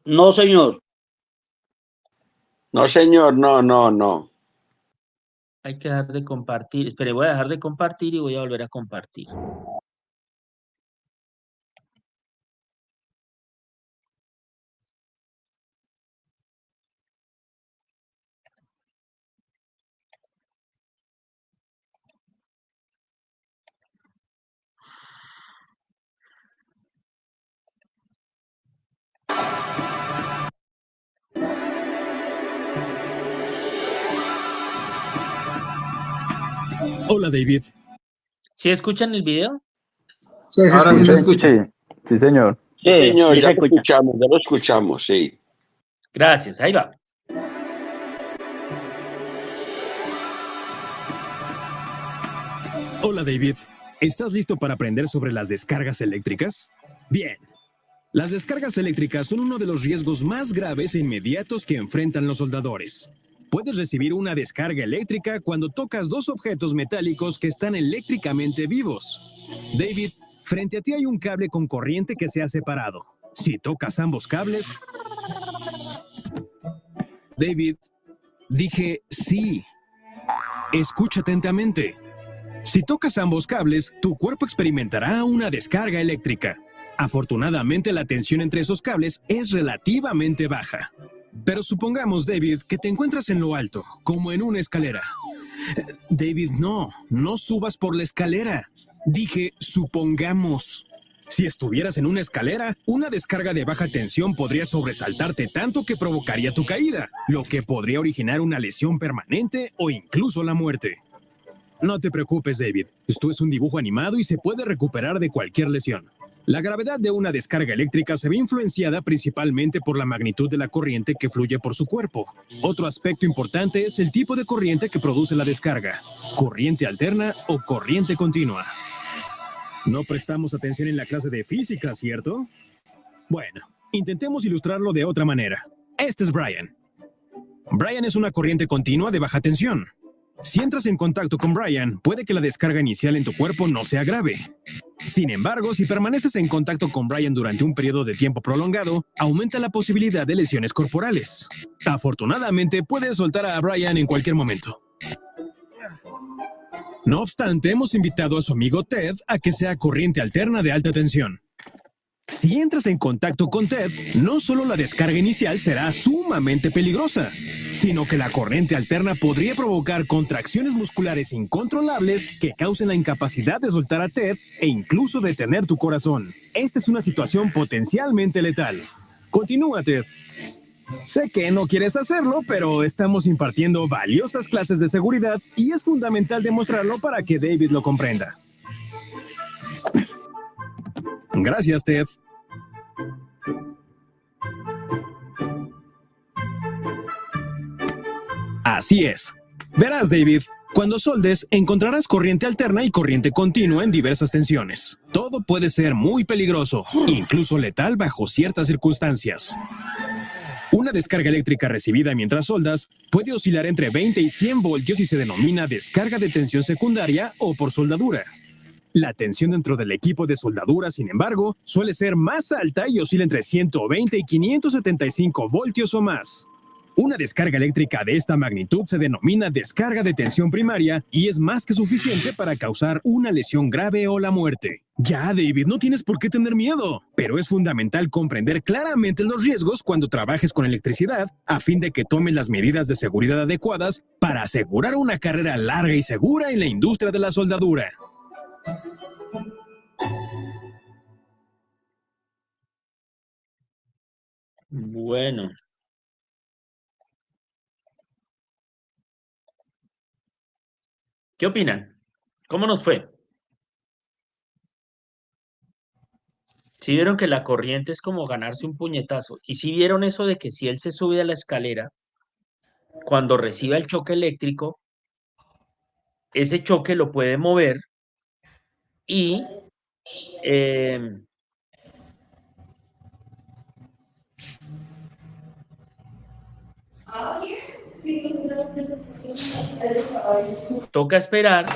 No, señor. No, señor, no, no, no. Hay que dejar de compartir. Espere, voy a dejar de compartir y voy a volver a compartir. Hola, David. ¿Sí escuchan el video? Sí, se Ahora sí escucha. se escucha. Sí, señor. Sí, señor, sí ya se lo escucha. escuchamos, ya lo escuchamos, sí. Gracias, ahí va. Hola, David. ¿Estás listo para aprender sobre las descargas eléctricas? Bien. Las descargas eléctricas son uno de los riesgos más graves e inmediatos que enfrentan los soldadores. Puedes recibir una descarga eléctrica cuando tocas dos objetos metálicos que están eléctricamente vivos. David, frente a ti hay un cable con corriente que se ha separado. Si tocas ambos cables... David, dije sí. Escucha atentamente. Si tocas ambos cables, tu cuerpo experimentará una descarga eléctrica. Afortunadamente, la tensión entre esos cables es relativamente baja. Pero supongamos, David, que te encuentras en lo alto, como en una escalera. David, no subas por la escalera. Dije, supongamos. Si estuvieras en una escalera, una descarga de baja tensión podría sobresaltarte tanto que provocaría tu caída, lo que podría originar una lesión permanente o incluso la muerte. No te preocupes, David. Esto es un dibujo animado y se puede recuperar de cualquier lesión. La gravedad de una descarga eléctrica se ve influenciada principalmente por la magnitud de la corriente que fluye por su cuerpo. Otro aspecto importante es el tipo de corriente que produce la descarga: corriente alterna o corriente continua. No prestamos atención en la clase de física, ¿cierto? Bueno, intentemos ilustrarlo de otra manera. Este es Brian. Brian es una corriente continua de baja tensión. Si entras en contacto con Brian, puede que la descarga inicial en tu cuerpo no sea grave. Sin embargo, si permaneces en contacto con Brian durante un periodo de tiempo prolongado, aumenta la posibilidad de lesiones corporales. Afortunadamente, puedes soltar a Brian en cualquier momento. No obstante, hemos invitado a su amigo Ted a que sea corriente alterna de alta tensión. Si entras en contacto con Ted, no solo la descarga inicial será sumamente peligrosa, sino que la corriente alterna podría provocar contracciones musculares incontrolables que causen la incapacidad de soltar a Ted e incluso detener tu corazón. Esta es una situación potencialmente letal. Continúa, Ted. Sé que no quieres hacerlo, pero estamos impartiendo valiosas clases de seguridad y es fundamental demostrarlo para que David lo comprenda. Gracias, Ted. Así es. Verás, David, cuando soldes, encontrarás corriente alterna y corriente continua en diversas tensiones. Todo puede ser muy peligroso, incluso letal bajo ciertas circunstancias. Una descarga eléctrica recibida mientras soldas puede oscilar entre 20 y 100 voltios y se denomina descarga de tensión secundaria o por soldadura. La tensión dentro del equipo de soldadura, sin embargo, suele ser más alta y oscila entre 120 y 575 voltios o más. Una descarga eléctrica de esta magnitud se denomina descarga de tensión primaria y es más que suficiente para causar una lesión grave o la muerte. Ya, David, no tienes por qué tener miedo, pero es fundamental comprender claramente los riesgos cuando trabajes con electricidad a fin de que tomes las medidas de seguridad adecuadas para asegurar una carrera larga y segura en la industria de la soldadura. Bueno. ¿Qué opinan? ¿Cómo nos fue? ¿Sí vieron que la corriente es como ganarse un puñetazo? ¿Y si vieron eso de que si él se sube a la escalera, cuando reciba el choque eléctrico, ese choque lo puede mover y toca esperar,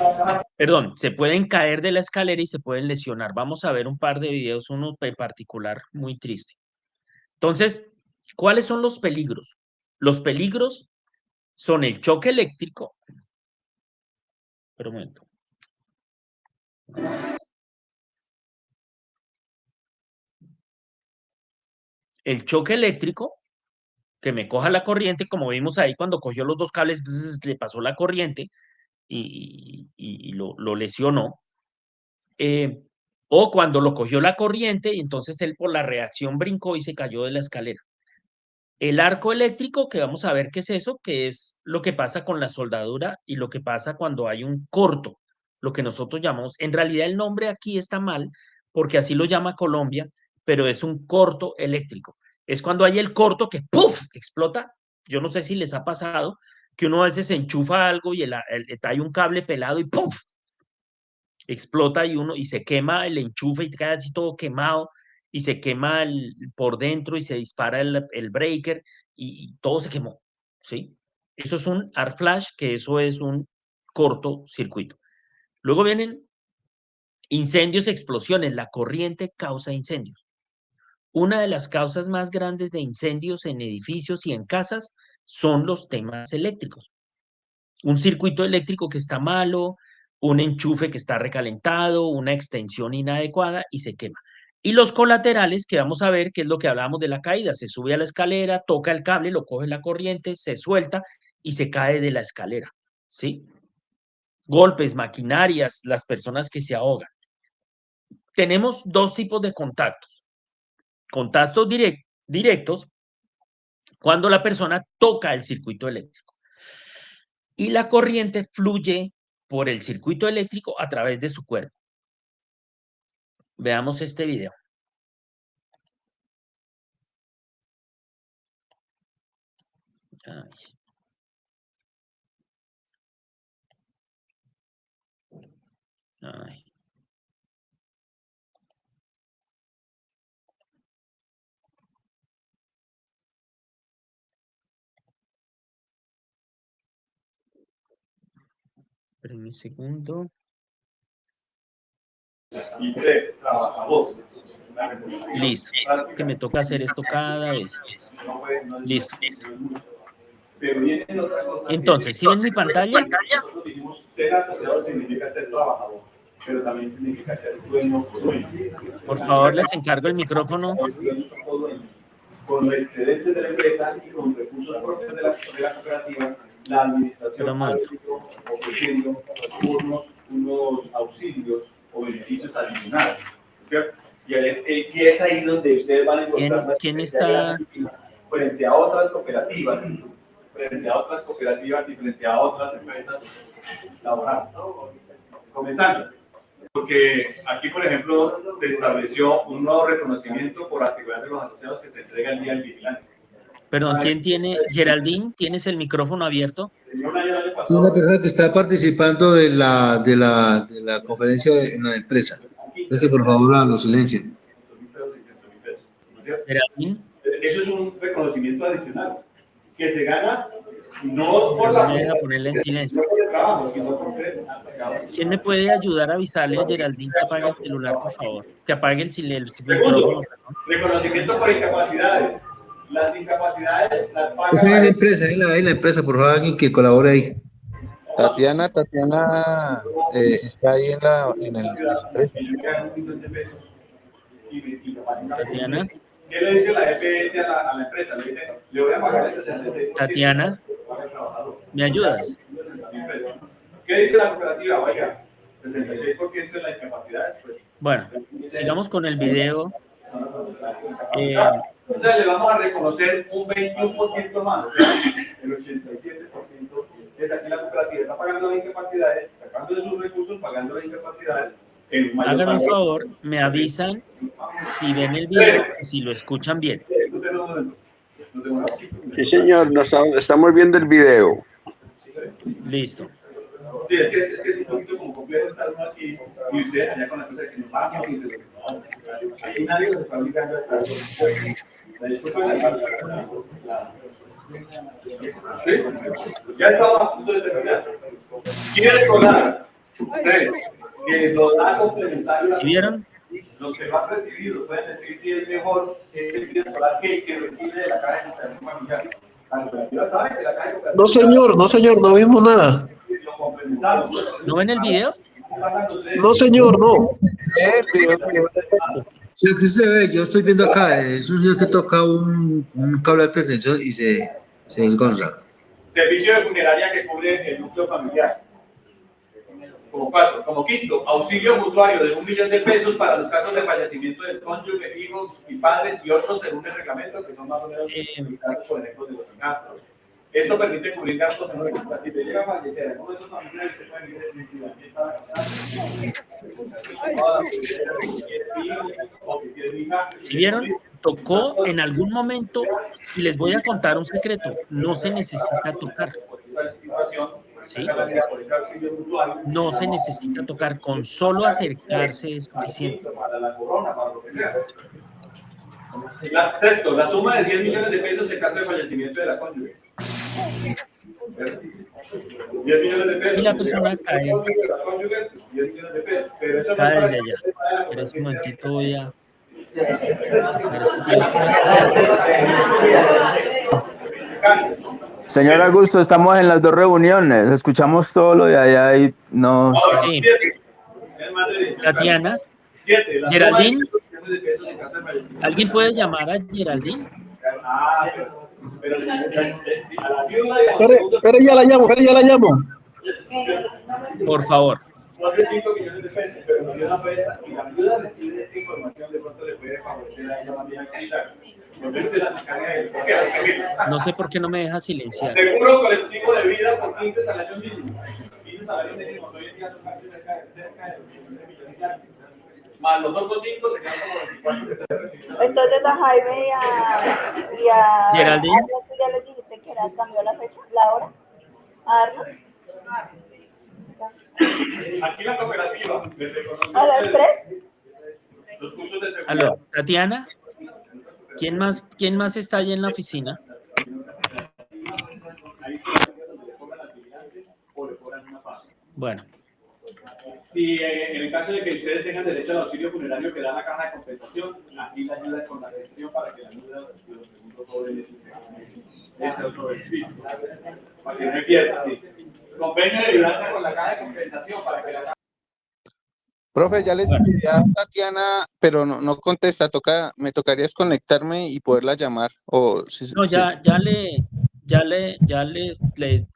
perdón, se pueden caer de la escalera y se pueden lesionar. Vamos a ver un par de videos, uno en particular muy triste. Entonces, ¿cuáles son los peligros? Los peligros son el choque eléctrico. Pero un momento. El choque eléctrico, que me coja la corriente, como vimos ahí cuando cogió los dos cables, le pasó la corriente y lo lesionó. O cuando lo cogió la corriente y entonces él por la reacción brincó y se cayó de la escalera. El arco eléctrico, que vamos a ver qué es eso, que es lo que pasa con la soldadura y lo que pasa cuando hay un corto, lo que nosotros llamamos, en realidad el nombre aquí está mal, porque así lo llama Colombia, pero es un corto eléctrico. Es cuando hay el corto que ¡puf! Explota. Yo no sé si les ha pasado que uno a veces enchufa algo y hay un cable pelado y ¡puf! Explota y se quema el enchufe y queda así todo quemado y se quema por dentro y se dispara el breaker y todo se quemó, ¿sí? Eso es un arc flash, que eso es un cortocircuito. Luego vienen incendios, explosiones. La corriente causa incendios. Una de las causas más grandes de incendios en edificios y en casas son los temas eléctricos. Un circuito eléctrico que está malo, un enchufe que está recalentado, una extensión inadecuada y se quema. Y los colaterales, que vamos a ver, que es lo que hablábamos de la caída, se sube a la escalera, toca el cable, lo coge la corriente, se suelta y se cae de la escalera, ¿sí? Golpes, maquinarias, las personas que se ahogan. Tenemos dos tipos de contactos. Contactos directos, cuando la persona toca el circuito eléctrico. Y la corriente fluye por el circuito eléctrico a través de su cuerpo. Veamos este video. Ay. Ay. Esperen un segundo. Listo. Que me toca hacer esto cada vez. Listo. Entonces, ¿sí ven mi pantalla? Por favor, les encargo el micrófono. Con los excedentes de la empresa y con recursos propios de la cooperativa, la administración ha venido ofreciendo unos auxilios o beneficios adicionales, ¿cierto? Y es ahí donde ustedes van a encontrar la ¿Quién diferencia está? frente a otras cooperativas, y frente a otras empresas laborales. Comenzando, porque aquí, por ejemplo, se estableció un nuevo reconocimiento por actividad de los asociados que se entrega el día del vigilante. Perdón, ¿quién tiene? Geraldine, ¿tienes el micrófono abierto? Sí, una persona que está participando de la conferencia en la empresa. Entonces, por favor, lo silencien. Geraldine, Eso es un reconocimiento adicional que se gana no por la no me deja ponerla en silencio. por el trabajo, sino por ser. ¿Quién me puede ayudar a avisarle a Geraldine que apague el celular, por favor? Que apague el micrófono. Reconocimiento por incapacidades. Las incapacidades las paga. Esa es la empresa, es la empresa, por favor, alguien que colabore ahí. Tatiana está ahí en la empresa. Tatiana. ¿Qué le dice la EPS a la empresa? Le dice, le voy a pagar el 66%. Tatiana, ¿me ayudas? ¿Qué dice la cooperativa? Oiga, 66% de la incapacidad. Pues, Bueno, sigamos con el video. Entonces le vamos a reconocer un 21% más, o sea, el 87%. Desde aquí la cooperativa está pagando las incapacidades, sacando de sus recursos, pagando las incapacidades. Hagan un favor, me avisan si ven el video y si lo escuchan bien. Sí, señor, estamos viendo el video. Listo. Sí, es que es un poquito como complejo estar uno aquí y ustedes allá con la cosa de que nos vamos y de ahí nadie nos está obligando a estar. La disculpa de ¿sí? Ya estamos a punto de terminar. ¿Quiere cobrar? Ustedes, que los da complementarios. ¿Sí vieron? Los que lo han recibido pueden decir si es mejor que escolar que recibe de la caja de cooperación familiar. La cooperativa sabe que la caja de cooperación. No señor, no vimos nada. ¿No ven el video? No señor, no. Sí, aquí se ve, yo estoy viendo acá, es un señor que toca un cable de extensión y se desgonza. Servicio de funeraria que cubre el núcleo familiar. Como cuatro. Como quinto, auxilio mutuario de 1 millón de pesos para los casos de fallecimiento del cónyuge, hijos y padres y otros según el reglamento que son más o menos indicados por ejemplo de los gastos. Esto permite cubrir gastos menores. Si te llega a fallecer alguno de esos familiares que pueden vivir en ¿Sí vieron? Tocó en algún momento y les voy a contar un secreto. No se necesita tocar. ¿Sí? No se necesita tocar. Con solo acercarse es suficiente. Sexto, la suma de 10 millones de pesos en caso de fallecimiento de la cónyuge. 10 millones de pesos. Y la persona cae. 10 millones de pesos. Pero eso Cae no desde allá. Pero un momentito voy a... Señor Augusto, estamos en las dos reuniones. Escuchamos todo lo de allá y no... Sí. Tatiana. Geraldine. ¿Alguien puede llamar a Geraldine? Pero ya la llamo. Por favor. No sé 5 millones de pesos, pero nos dio una oferta y la ayuda recibe esta información de pronto le puede favorecer a ella más bien a candidato. No sé por qué no me deja silenciar. Seguro colectivo de vida por 15 salarios mínimos. 15 salarios mínimos hoy en día son casi cerca de 20 millones de años. Más los otros 5 se quedan como 24. Entonces a Jaime y a Geraldine. ¿tú ya les dijiste que cambió la fecha, la hora? ¿A Arnold? Aquí la cooperativa. ¿A las 3? Los cursos de seguridad. Aló, Tatiana. ¿Quién más está allí en la oficina? Bueno. Si en el caso de que ustedes tengan derecho al auxilio funerario que da la caja de compensación, aquí la ayuda con la gestión para que la ayuda de los segundos cobren ese otro beneficio. Para que no me pierda, sí. Convenio de ayudanza con la caja de compensación para que la caja... Profe, ya les escribí a Tatiana, pero no contesta. Me tocaría desconectarme y poderla llamar. No,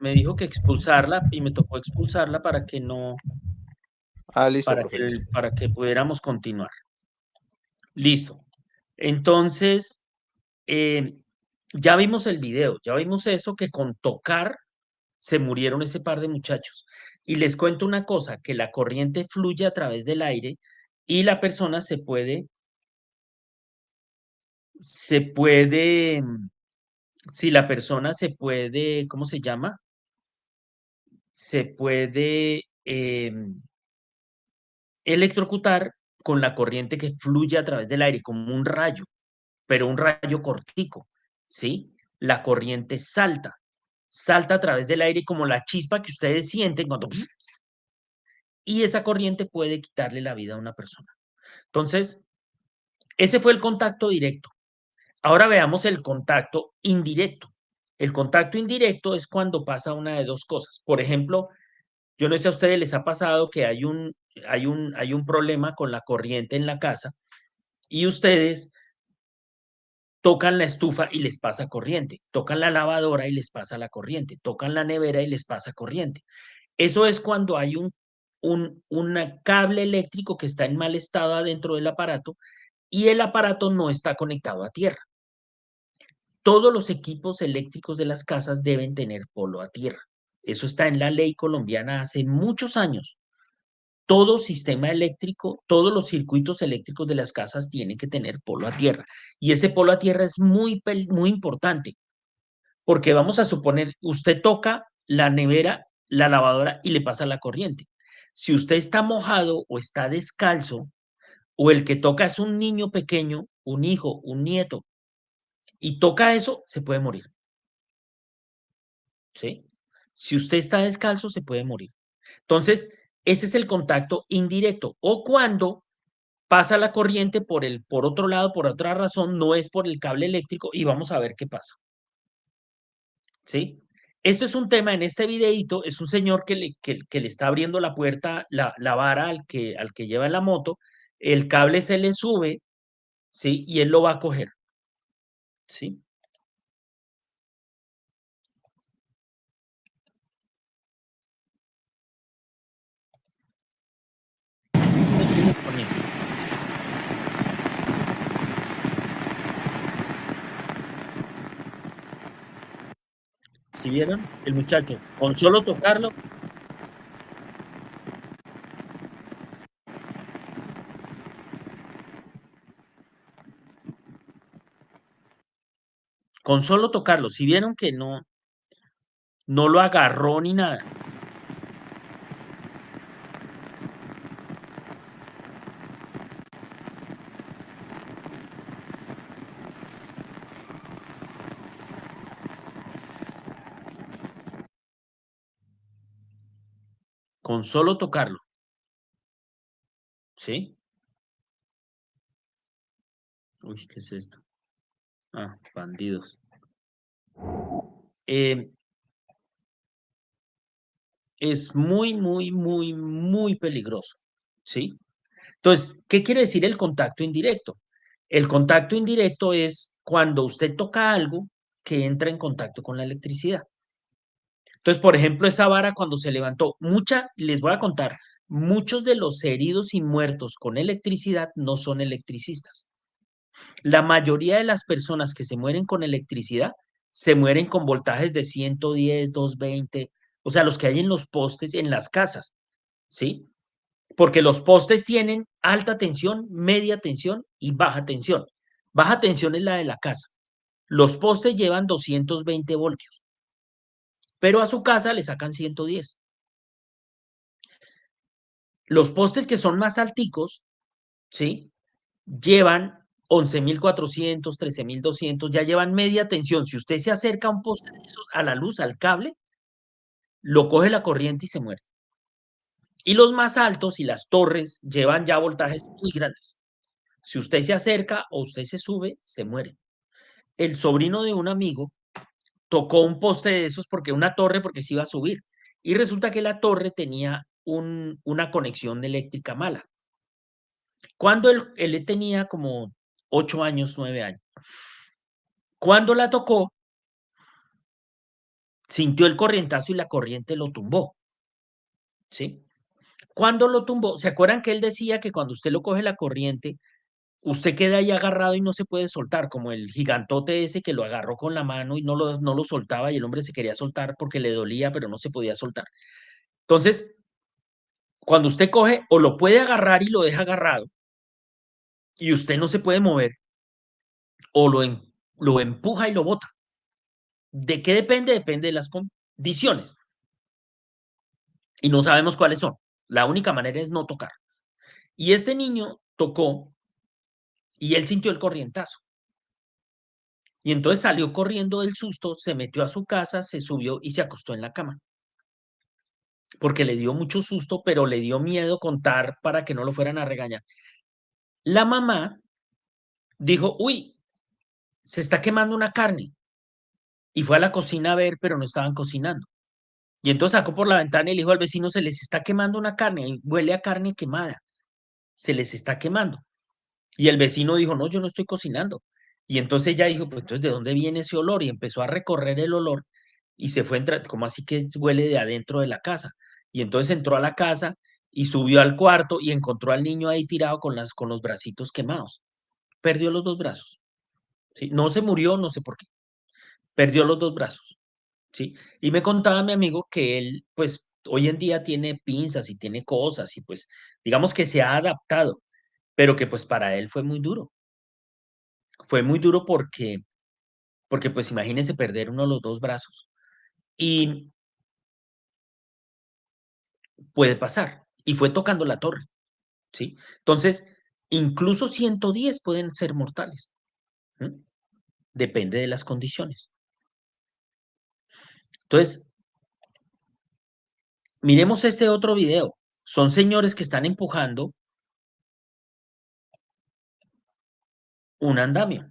me dijo que expulsarla y me tocó expulsarla para que no, listo, para que pudiéramos continuar. Listo. Entonces, ya vimos el video, ya vimos eso, que con tocar se murieron ese par de muchachos. Y les cuento una cosa, que la corriente fluye a través del aire y la persona se puede, si la persona se puede, ¿cómo se llama? Se puede electrocutar con la corriente que fluye a través del aire, como un rayo, pero un rayo cortico, ¿sí? La corriente salta a través del aire como la chispa que ustedes sienten cuando... Y esa corriente puede quitarle la vida a una persona. Entonces, ese fue el contacto directo. Ahora veamos el contacto indirecto. El contacto indirecto es cuando pasa una de dos cosas. Por ejemplo, yo no sé si a ustedes les ha pasado que hay un problema con la corriente en la casa y ustedes tocan la estufa y les pasa corriente, tocan la lavadora y les pasa la corriente, tocan la nevera y les pasa corriente. Eso es cuando hay un cable eléctrico que está en mal estado adentro del aparato y el aparato no está conectado a tierra. Todos los equipos eléctricos de las casas deben tener polo a tierra. Eso está en la ley colombiana hace muchos años. Todo sistema eléctrico, todos los circuitos eléctricos de las casas tienen que tener polo a tierra. Y ese polo a tierra es muy importante, porque vamos a suponer, usted toca la nevera, la lavadora y le pasa la corriente. Si usted está mojado o está descalzo, o el que toca es un niño pequeño, un hijo, un nieto, y toca eso, se puede morir. ¿Sí? Si usted está descalzo, se puede morir. Entonces, ese es el contacto indirecto. O cuando pasa la corriente por otro lado, por otra razón, no es por el cable eléctrico, y vamos a ver qué pasa. ¿Sí? Esto es un tema en este videito, es un señor que le está abriendo la puerta, la vara al que lleva la moto, el cable se le sube, ¿sí? Y él lo va a coger, ¿sí? ¿Sí vieron? El muchacho, con solo tocarlo, si vieron que no lo agarró ni nada. Con solo tocarlo, ¿sí? Uy, ¿qué es esto? Ah, bandidos. Es muy peligroso, ¿sí? Entonces, ¿qué quiere decir el contacto indirecto? El contacto indirecto es cuando usted toca algo que entra en contacto con la electricidad. Entonces, por ejemplo, esa vara cuando se levantó, les voy a contar, muchos de los heridos y muertos con electricidad no son electricistas. La mayoría de las personas que se mueren con electricidad se mueren con voltajes de 110, 220, o sea, los que hay en los postes en las casas, ¿sí? Porque los postes tienen alta tensión, media tensión y baja tensión. Baja tensión es la de la casa. Los postes llevan 220 voltios, pero a su casa le sacan 110. Los postes que son más alticos, ¿sí? Llevan 11.400, 13.200, ya llevan media tensión. Si usted se acerca a un poste de esos, a la luz, al cable, lo coge la corriente y se muere. Y los más altos y las torres llevan ya voltajes muy grandes. Si usted se acerca o usted se sube, se muere. El sobrino de un amigo tocó un poste de esos una torre porque se iba a subir. Y resulta que la torre tenía una conexión eléctrica mala. Cuando él tenía como 8 años, 9 años. Cuando la tocó, sintió el corrientazo y la corriente lo tumbó. ¿Sí? Cuando lo tumbó, ¿se acuerdan que él decía que cuando usted lo coge la corriente, usted queda ahí agarrado y no se puede soltar, como el gigantote ese que lo agarró con la mano y no lo soltaba y el hombre se quería soltar porque le dolía, pero no se podía soltar. Entonces, cuando usted coge o lo puede agarrar y lo deja agarrado y usted no se puede mover, o lo empuja y lo bota. ¿De qué depende? Depende de las condiciones. Y no sabemos cuáles son. La única manera es no tocar. Y este niño tocó y él sintió el corrientazo. Y entonces salió corriendo del susto, se metió a su casa, se subió y se acostó en la cama. Porque le dio mucho susto, pero le dio miedo contar para que no lo fueran a regañar. La mamá dijo, uy, se está quemando una carne. Y fue a la cocina a ver, pero no estaban cocinando. Y entonces sacó por la ventana y le dijo al vecino, se les está quemando una carne, y huele a carne quemada, se les está quemando. Y el vecino dijo, no, yo no estoy cocinando. Y entonces ella dijo, pues entonces, ¿de dónde viene ese olor? Y empezó a recorrer el olor y se fue, como así que huele de adentro de la casa. Y entonces entró a la casa y subió al cuarto y encontró al niño ahí tirado con los bracitos quemados. Perdió los dos brazos. ¿Sí? No se murió, no sé por qué. Perdió los dos brazos. ¿Sí? Y me contaba mi amigo que él, pues, hoy en día tiene pinzas y tiene cosas y pues, digamos que se ha adaptado, pero que pues para él fue muy duro. Fue muy duro porque pues imagínese perder uno de los dos brazos. Y puede pasar. Y fue tocando la torre, ¿sí? Entonces, incluso 110 pueden ser mortales. ¿Mm? Depende de las condiciones. Entonces, miremos este otro video. Son señores que están empujando un andamio.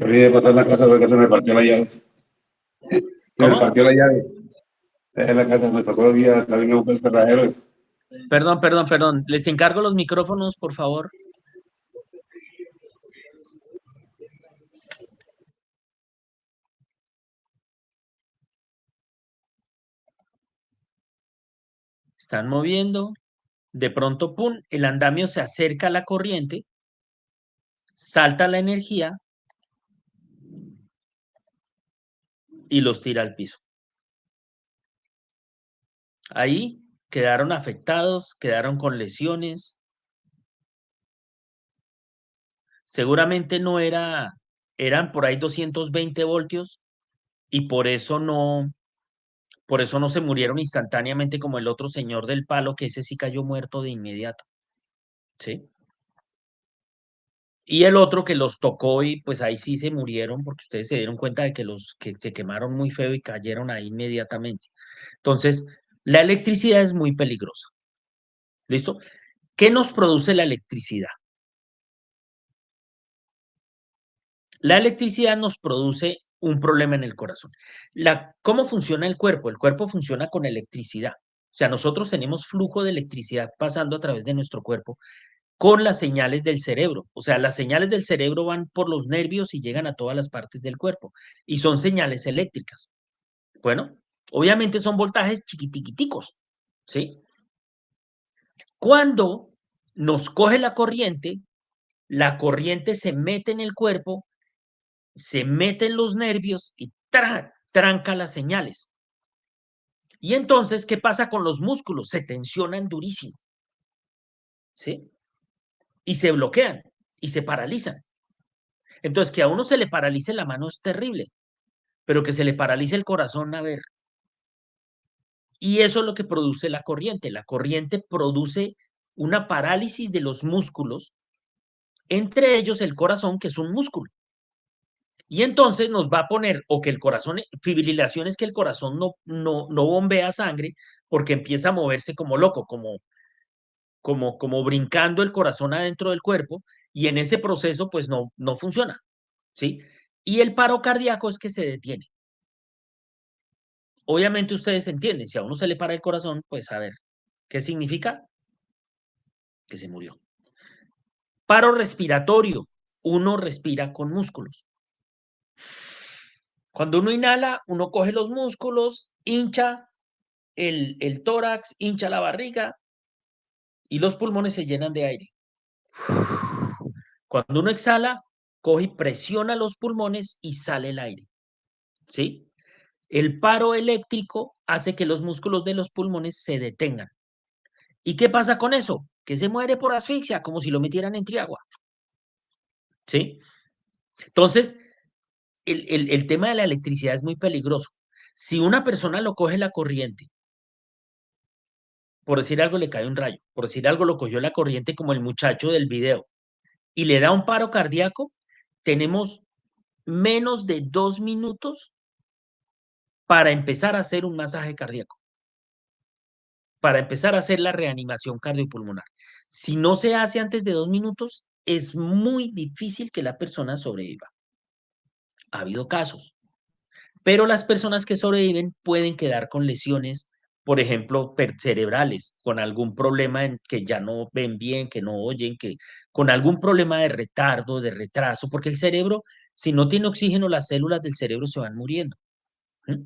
Olvidé pasar la casa porque se me partió la llave. Se me ¿Cómo? partió la llave. En la casa me tocó ir a también a buscar el cerrajero. Perdón. Les encargo los micrófonos, por favor. Están moviendo. De pronto, ¡pum!, el andamio se acerca a la corriente, salta la energía y los tira al piso. Ahí quedaron afectados, quedaron con lesiones. Seguramente eran por ahí 220 voltios y por eso no se murieron instantáneamente como el otro señor del palo, que ese sí cayó muerto de inmediato. ¿Sí? Y el otro que los tocó y pues ahí sí se murieron porque ustedes se dieron cuenta de que los que se quemaron muy feo y cayeron ahí inmediatamente. Entonces, la electricidad es muy peligrosa. ¿Listo? ¿Qué nos produce la electricidad? La electricidad nos produce un problema en el corazón. ¿Cómo funciona el cuerpo? El cuerpo funciona con electricidad. O sea, nosotros tenemos flujo de electricidad pasando a través de nuestro cuerpo con las señales del cerebro. O sea, las señales del cerebro van por los nervios y llegan a todas las partes del cuerpo. Y son señales eléctricas. Bueno, obviamente son voltajes chiquitiquiticos, ¿sí? Cuando nos coge la corriente se mete en el cuerpo, se mete en los nervios y tranca las señales. Y entonces, ¿qué pasa con los músculos? Se tensionan durísimo, ¿sí? Y se bloquean y se paralizan. Entonces, que a uno se le paralice la mano es terrible, pero que se le paralice el corazón, a ver. Y eso es lo que produce la corriente. La corriente produce una parálisis de los músculos, entre ellos el corazón, que es un músculo. Y entonces nos va a poner, o que el corazón, fibrilación es que el corazón no bombea sangre porque empieza a moverse como loco, como brincando el corazón adentro del cuerpo y en ese proceso pues no funciona, ¿sí? Y el paro cardíaco es que se detiene. Obviamente ustedes entienden, si a uno se le para el corazón, pues a ver, ¿qué significa? Que se murió. Paro respiratorio, uno respira con músculos. Cuando uno inhala, uno coge los músculos, hincha el tórax, hincha la barriga y los pulmones se llenan de aire. Cuando uno exhala, coge y presiona los pulmones y sale el aire. ¿Sí? El paro eléctrico hace que los músculos de los pulmones se detengan. ¿Y qué pasa con eso? Que se muere por asfixia, como si lo metieran en triagua. ¿Sí? Entonces, el tema de la electricidad es muy peligroso. Si una persona lo coge la corriente, por decir algo le cae un rayo, por decir algo lo cogió la corriente como el muchacho del video, y le da un paro cardíaco, tenemos menos de 2 minutos para empezar a hacer un masaje cardíaco, para empezar a hacer la reanimación cardiopulmonar. Si no se hace antes de 2 minutos, es muy difícil que la persona sobreviva. Ha habido casos, pero las personas que sobreviven pueden quedar con lesiones, por ejemplo, cerebrales, con algún problema en que ya no ven bien, que no oyen, que con algún problema de retardo, de retraso, porque el cerebro, si no tiene oxígeno, las células del cerebro se van muriendo. ¿Mm?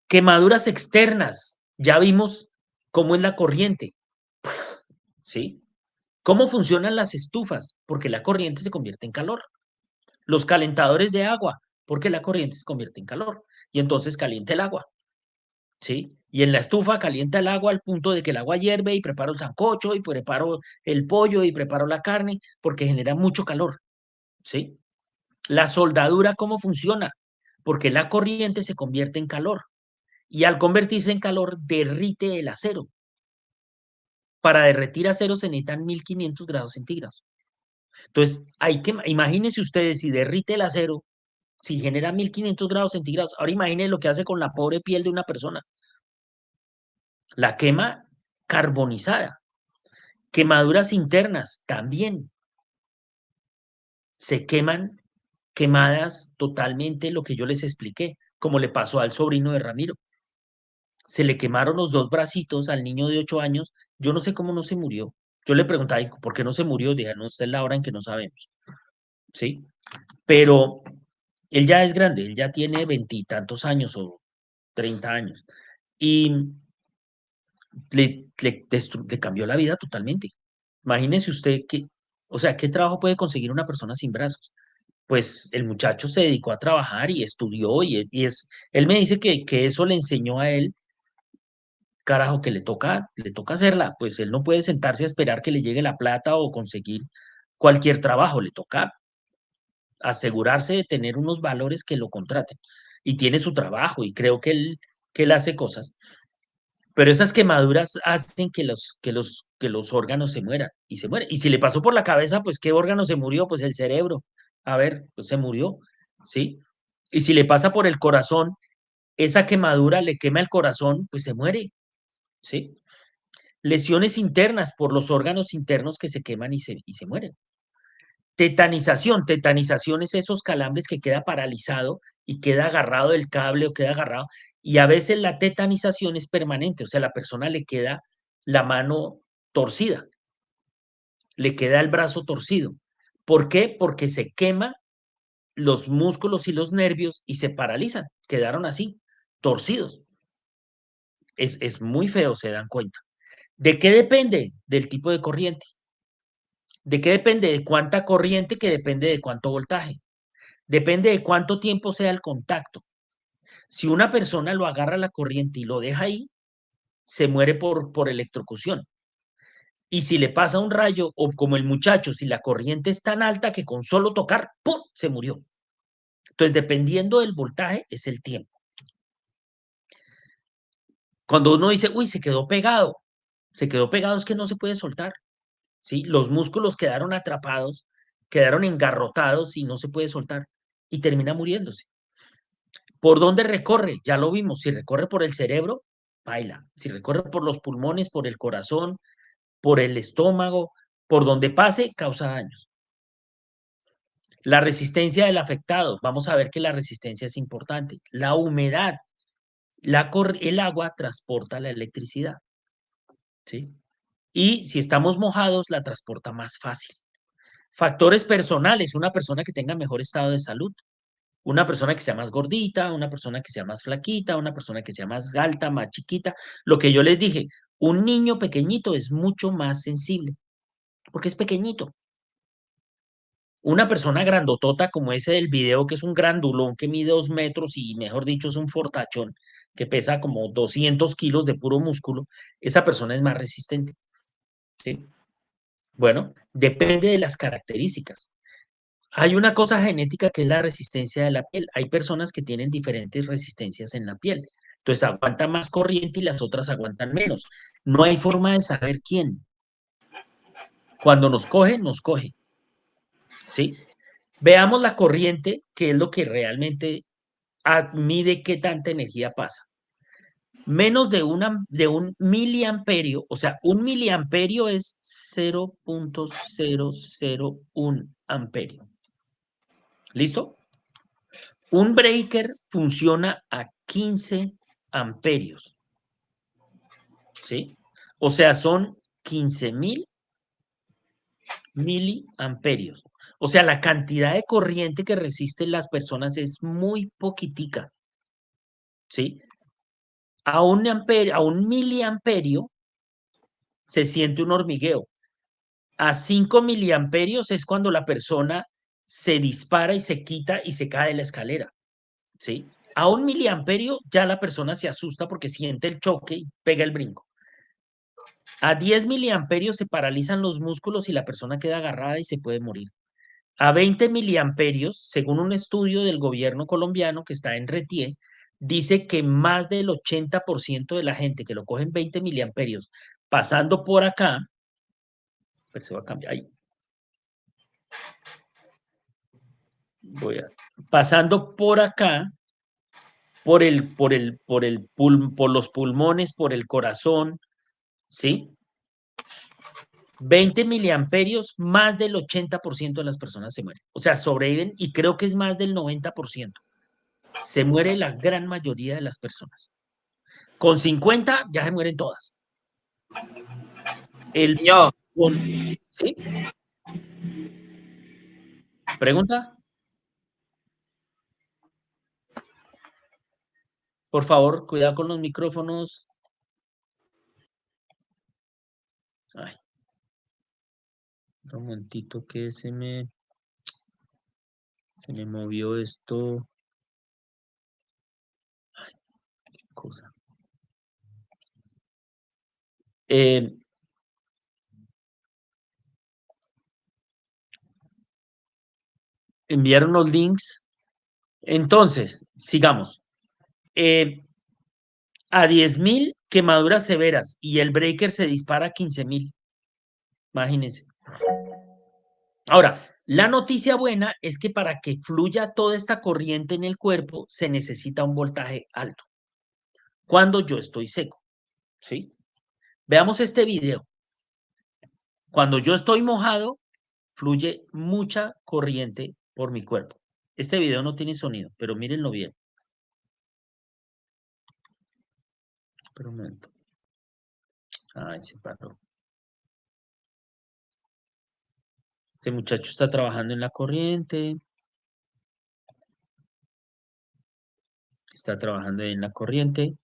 Quemaduras externas, ya vimos cómo es la corriente, ¿sí? ¿Cómo funcionan las estufas? Porque la corriente se convierte en calor. Los calentadores de agua, porque la corriente se convierte en calor y entonces calienta el agua, ¿sí? Y en la estufa calienta el agua al punto de que el agua hierve y preparo el sancocho y preparo el pollo y preparo la carne porque genera mucho calor, ¿sí? La soldadura, ¿cómo funciona? Porque la corriente se convierte en calor y al convertirse en calor derrite el acero. Para derretir acero se necesitan 1500 grados centígrados. Entonces, imagínense ustedes si derrite el acero, si genera 1500 grados centígrados, ahora imagínense lo que hace con la pobre piel de una persona. La quema carbonizada. Quemaduras internas también. Se queman quemadas totalmente lo que yo les expliqué, como le pasó al sobrino de Ramiro. Se le quemaron los 2 bracitos al niño de 8 años. Yo no sé cómo no se murió. Yo le preguntaba, ¿por qué no se murió? Dije, no, esta es la hora en que no sabemos. ¿Sí? Pero él ya es grande, él ya tiene 20 y tantos años o 30 años. Y le cambió la vida totalmente. Imagínese usted que, o sea, ¿qué trabajo puede conseguir una persona sin brazos? Pues el muchacho se dedicó a trabajar y estudió él me dice que eso le enseñó a él, carajo, que le toca hacerla, pues él no puede sentarse a esperar que le llegue la plata o conseguir cualquier trabajo, le toca asegurarse de tener unos valores que lo contraten y tiene su trabajo y creo que él hace cosas. Pero esas quemaduras hacen que los órganos se mueran y se mueren. Y si le pasó por la cabeza, pues ¿qué órgano se murió? Pues el cerebro. A ver, pues se murió, ¿sí? Y si le pasa por el corazón, esa quemadura le quema el corazón, pues se muere, ¿sí? Lesiones internas por los órganos internos que se queman y se mueren. Tetanización es esos calambres que queda paralizado y queda agarrado del cable o queda agarrado. Y a veces la tetanización es permanente, o sea, a la persona le queda la mano torcida, le queda el brazo torcido. ¿Por qué? Porque se quema los músculos y los nervios y se paralizan, quedaron así, torcidos. Es muy feo, se dan cuenta. ¿De qué depende? Del tipo de corriente. ¿De qué depende? De cuánta corriente, que depende de cuánto voltaje. Depende de cuánto tiempo sea el contacto. Si una persona lo agarra la corriente y lo deja ahí, se muere por electrocución. Y si le pasa un rayo, o como el muchacho, si la corriente es tan alta que con solo tocar, ¡pum!, se murió. Entonces, dependiendo del voltaje, es el tiempo. Cuando uno dice, uy, se quedó pegado es que no se puede soltar, ¿sí? Los músculos quedaron atrapados, quedaron engarrotados y no se puede soltar y termina muriéndose. ¿Por dónde recorre? Ya lo vimos. Si recorre por el cerebro, baila. Si recorre por los pulmones, por el corazón, por el estómago, por donde pase, causa daños. La resistencia del afectado, vamos a ver que la resistencia es importante. La humedad, el agua transporta la electricidad, ¿sí? Y si estamos mojados, la transporta más fácil. Factores personales, una persona que tenga mejor estado de salud, una persona que sea más gordita, una persona que sea más flaquita, una persona que sea más alta, más chiquita. Lo que yo les dije, un niño pequeñito es mucho más sensible, porque es pequeñito. Una persona grandotota como ese del video, que es un grandulón que mide 2 metros y, mejor dicho, es un fortachón que pesa como 200 kilos de puro músculo, esa persona es más resistente, ¿sí? Bueno, depende de las características. Hay una cosa genética que es la resistencia de la piel. Hay personas que tienen diferentes resistencias en la piel. Entonces aguantan más corriente y las otras aguantan menos. No hay forma de saber quién. Cuando nos coge, nos coge. ¿Sí? Veamos la corriente, que es lo que realmente mide qué tanta energía pasa. Menos de un miliamperio, o sea, un miliamperio es 0.001 amperio. ¿Listo? Un breaker funciona a 15 amperios. ¿Sí? O sea, son 15.000 miliamperios. O sea, la cantidad de corriente que resisten las personas es muy poquitica. ¿Sí? A un miliamperio se siente un hormigueo. A 5 miliamperios es cuando la persona se dispara y se quita y se cae de la escalera. ¿Sí? A 1 miliamperio ya la persona se asusta porque siente el choque y pega el brinco. A 10 miliamperios se paralizan los músculos y la persona queda agarrada y se puede morir. A 20 miliamperios, según un estudio del gobierno colombiano que está en Retier, dice que más del 80% de la gente que lo coge en 20 miliamperios pasando por acá, pero se va a cambiar ahí. Pasando por acá, por los pulmones, por el corazón, ¿sí? 20 miliamperios, más del 80% de las personas se mueren. O sea, sobreviven y creo que es más del 90%. Se muere la gran mayoría de las personas. Con 50 ya se mueren todas. ¿Sí? ¿Pregunta? Por favor, cuidado con los micrófonos. Ay. Un momentito que se me movió esto. Ay, qué cosa. Enviaron los links. Entonces, sigamos. A 10.000 quemaduras severas y el breaker se dispara a 15.000. Imagínense. Ahora, la noticia buena es que para que fluya toda esta corriente en el cuerpo se necesita un voltaje alto. Cuando yo estoy seco, ¿sí? Veamos este video. Cuando yo estoy mojado, fluye mucha corriente por mi cuerpo. Este video no tiene sonido, pero mírenlo bien. Espera un momento. Ay, se paró. Este muchacho está trabajando en la corriente. Está trabajando en la corriente.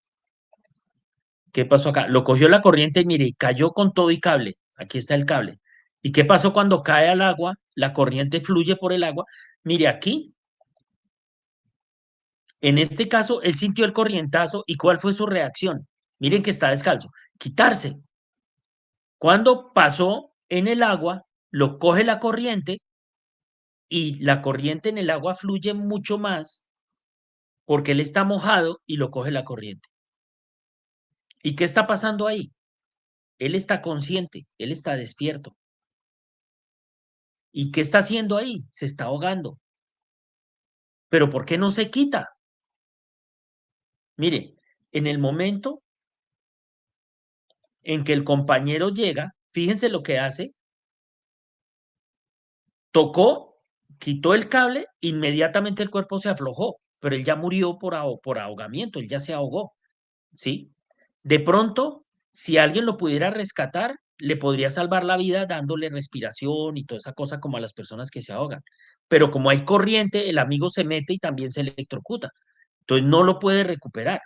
¿Qué pasó acá? Lo cogió la corriente y mire, cayó con todo y cable. Aquí está el cable. ¿Y qué pasó cuando cae al agua? La corriente fluye por el agua. Mire aquí. En este caso, él sintió el corrientazo. ¿Y cuál fue su reacción? Miren que está descalzo. Quitarse. Cuando pasó en el agua, lo coge la corriente y la corriente en el agua fluye mucho más porque él está mojado y lo coge la corriente. ¿Y qué está pasando ahí? Él está consciente, él está despierto. ¿Y qué está haciendo ahí? Se está ahogando. ¿Pero por qué no se quita? Mire, en el momento en que el compañero llega, fíjense lo que hace. Tocó, quitó el cable, inmediatamente el cuerpo se aflojó, pero él ya murió por ahogamiento, él ya se ahogó, ¿sí? De pronto, si alguien lo pudiera rescatar, le podría salvar la vida dándole respiración y toda esa cosa como a las personas que se ahogan. Pero como hay corriente, el amigo se mete y también se electrocuta. Entonces no lo puede recuperar,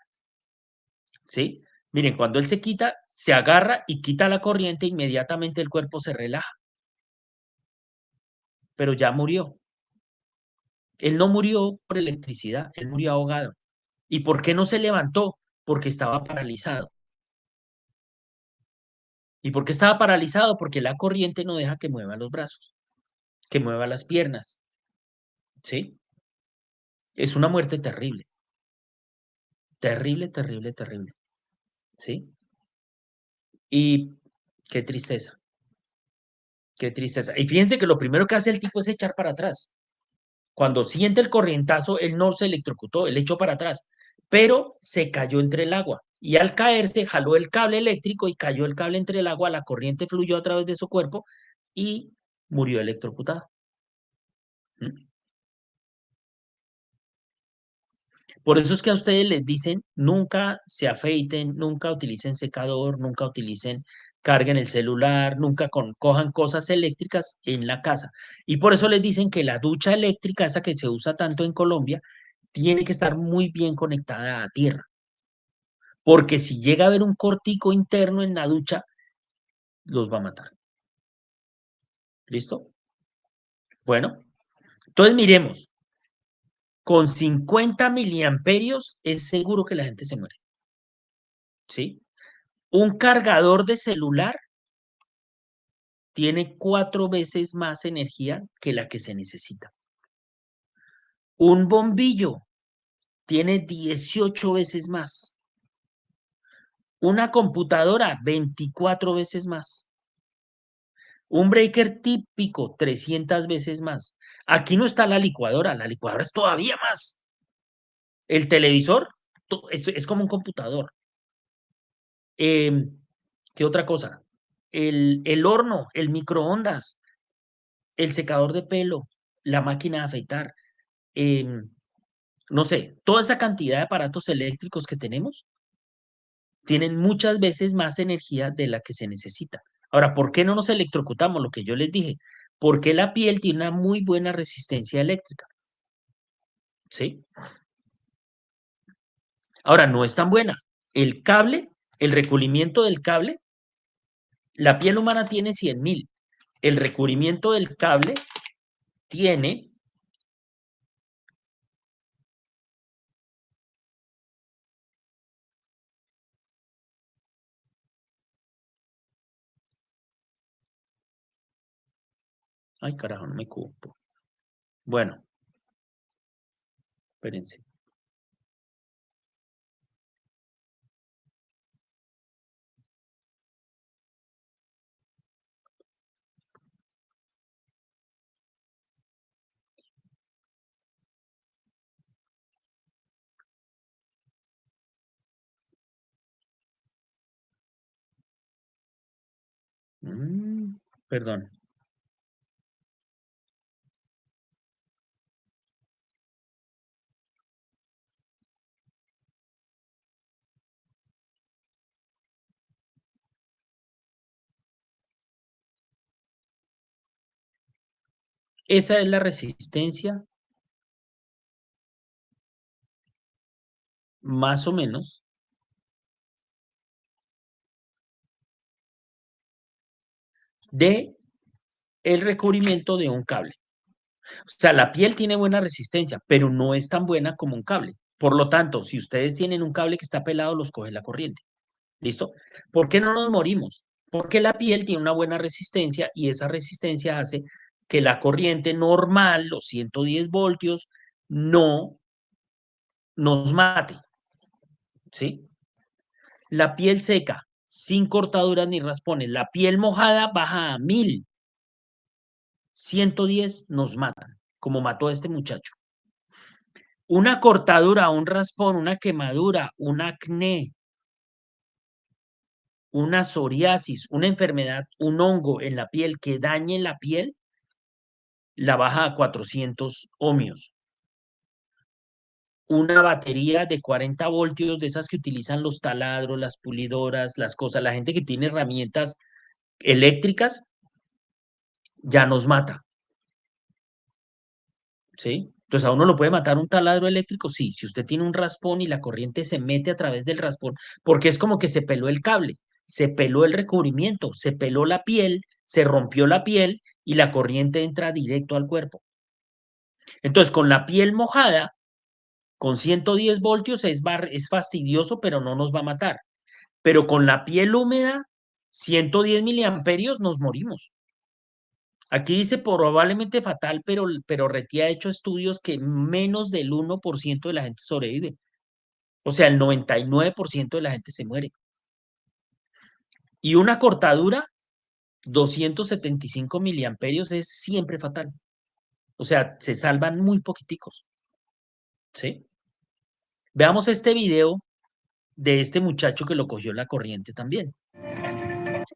¿sí? Miren, cuando él se quita, se agarra y quita la corriente, inmediatamente el cuerpo se relaja. Pero ya murió. Él no murió por electricidad, él murió ahogado. ¿Y por qué no se levantó? Porque estaba paralizado. ¿Y por qué estaba paralizado? Porque la corriente no deja que mueva los brazos, que mueva las piernas. ¿Sí? Es una muerte terrible. Terrible, terrible, terrible. ¿Sí? Y qué tristeza. Qué tristeza. Y fíjense que lo primero que hace el tipo es echar para atrás. Cuando siente el corrientazo, él no se electrocutó, él echó para atrás, pero se cayó entre el agua. Y al caerse, jaló el cable eléctrico y cayó el cable entre el agua, la corriente fluyó a través de su cuerpo y murió electrocutado. ¿Mm? Por eso es que a ustedes les dicen, nunca se afeiten, nunca utilicen secador, nunca utilicen, carguen el celular, nunca cojan cosas eléctricas en la casa. Y por eso les dicen que la ducha eléctrica, esa que se usa tanto en Colombia, tiene que estar muy bien conectada a tierra. Porque si llega a haber un cortico interno en la ducha, los va a matar. ¿Listo? Bueno, entonces miremos. Con 50 miliamperios es seguro que la gente se muere. ¿Sí? Un cargador de celular tiene 4 veces más energía que la que se necesita. Un bombillo tiene 18 veces más. Una computadora, 24 veces más. Un breaker típico, 300 veces más. Aquí no está la licuadora es todavía más. El televisor es como un computador. ¿Qué otra cosa? El horno, el microondas, el secador de pelo, la máquina de afeitar, no sé, toda esa cantidad de aparatos eléctricos que tenemos tienen muchas veces más energía de la que se necesita. Ahora, ¿por qué no nos electrocutamos? Lo que yo les dije, porque la piel tiene una muy buena resistencia eléctrica. ¿Sí? Ahora, no es tan buena. El cable, el recubrimiento del cable, la piel humana tiene 100.000. El recubrimiento del cable tiene... Ay, carajo, no me cupo. Bueno, espérense. Perdón. Esa es la resistencia, más o menos, de el recubrimiento de un cable. O sea, la piel tiene buena resistencia, pero no es tan buena como un cable. Por lo tanto, si ustedes tienen un cable que está pelado, los coge la corriente. ¿Listo? ¿Por qué no nos morimos? Porque la piel tiene una buena resistencia y esa resistencia hace que la corriente normal, los 110 voltios, no nos mate. ¿Sí? La piel seca, sin cortaduras ni raspones, la piel mojada baja a 1000. 110 nos matan, como mató a este muchacho. Una cortadura, un raspón, una quemadura, un acné, una psoriasis, una enfermedad, un hongo en la piel que dañe la piel, la baja a 400 ohmios. Una batería de 40 voltios, de esas que utilizan los taladros, las pulidoras, las cosas, la gente que tiene herramientas eléctricas, ya nos mata. ¿Sí? Entonces, ¿a uno lo puede matar un taladro eléctrico? Sí, si usted tiene un raspón y la corriente se mete a través del raspón, porque es como que se peló el cable, se peló el recubrimiento, se peló la piel, se rompió la piel y la corriente entra directo al cuerpo. Entonces, con la piel mojada, con 110 voltios es fastidioso, pero no nos va a matar. Pero con la piel húmeda, 110 miliamperios, nos morimos. Aquí dice probablemente fatal, pero Reti ha hecho estudios que menos del 1% de la gente sobrevive. O sea, el 99% de la gente se muere. Y una cortadura, 275 miliamperios, es siempre fatal. O sea, se salvan muy poquiticos. ¿Sí? Veamos este video de este muchacho que lo cogió la corriente también.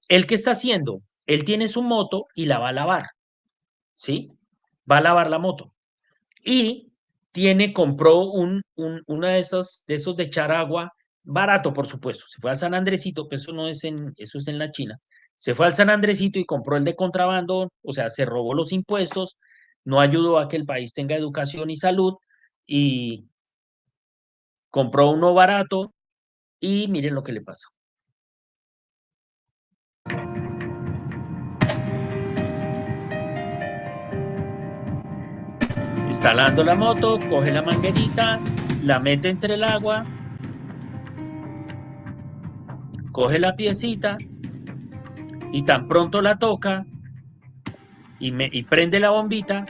¿Él qué está haciendo? Él tiene su moto y la va a lavar. ¿Sí? Va a lavar la moto. Y compró uno de esos de echar agua, barato, por supuesto. Se fue al San Andresito, pero eso es en la China. Se fue al San Andresito y compró el de contrabando, o sea, se robó los impuestos, no ayudó a que el país tenga educación y salud, y compró uno barato, y miren lo que le pasa. Está lavando la moto, coge la manguerita, la mete entre el agua, coge la piecita y tan pronto la toca y prende la bombita,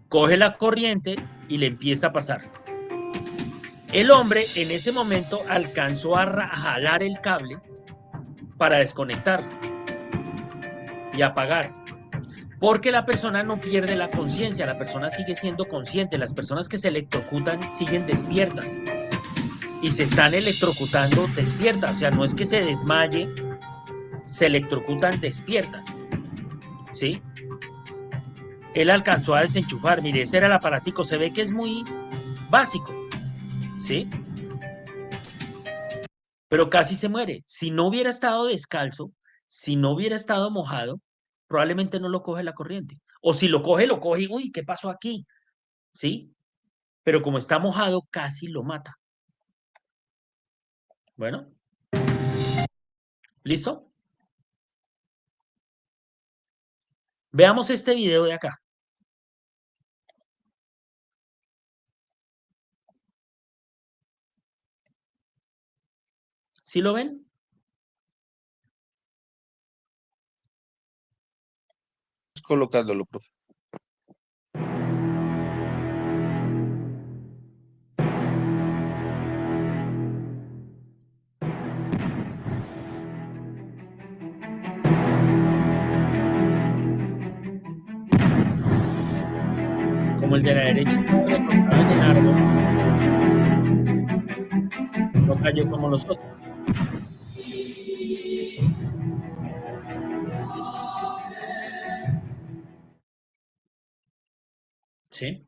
coge la corriente y le empieza a pasar. El hombre en ese momento alcanzó a jalar el cable para desconectarlo y apagar. Porque la persona no pierde la conciencia, la persona sigue siendo consciente. Las personas que se electrocutan siguen despiertas y se están electrocutando despiertas. O sea, no es que se desmaye, se electrocutan despiertas. ¿Sí? Él alcanzó a desenchufar. Mire, ese era el aparatico. Se ve que es muy básico. ¿Sí? Pero casi se muere. Si no hubiera estado descalzo, si no hubiera estado mojado, probablemente no lo coge la corriente. O si lo coge, uy, ¿qué pasó aquí? ¿Sí? Pero como está mojado, casi lo mata. Bueno. ¿Listo? Veamos este video de acá. ¿Sí lo ven? Colocándolo, profe. Como el de la derecha estaba recortado en el árbol, no cayó como los otros. ¿Sí?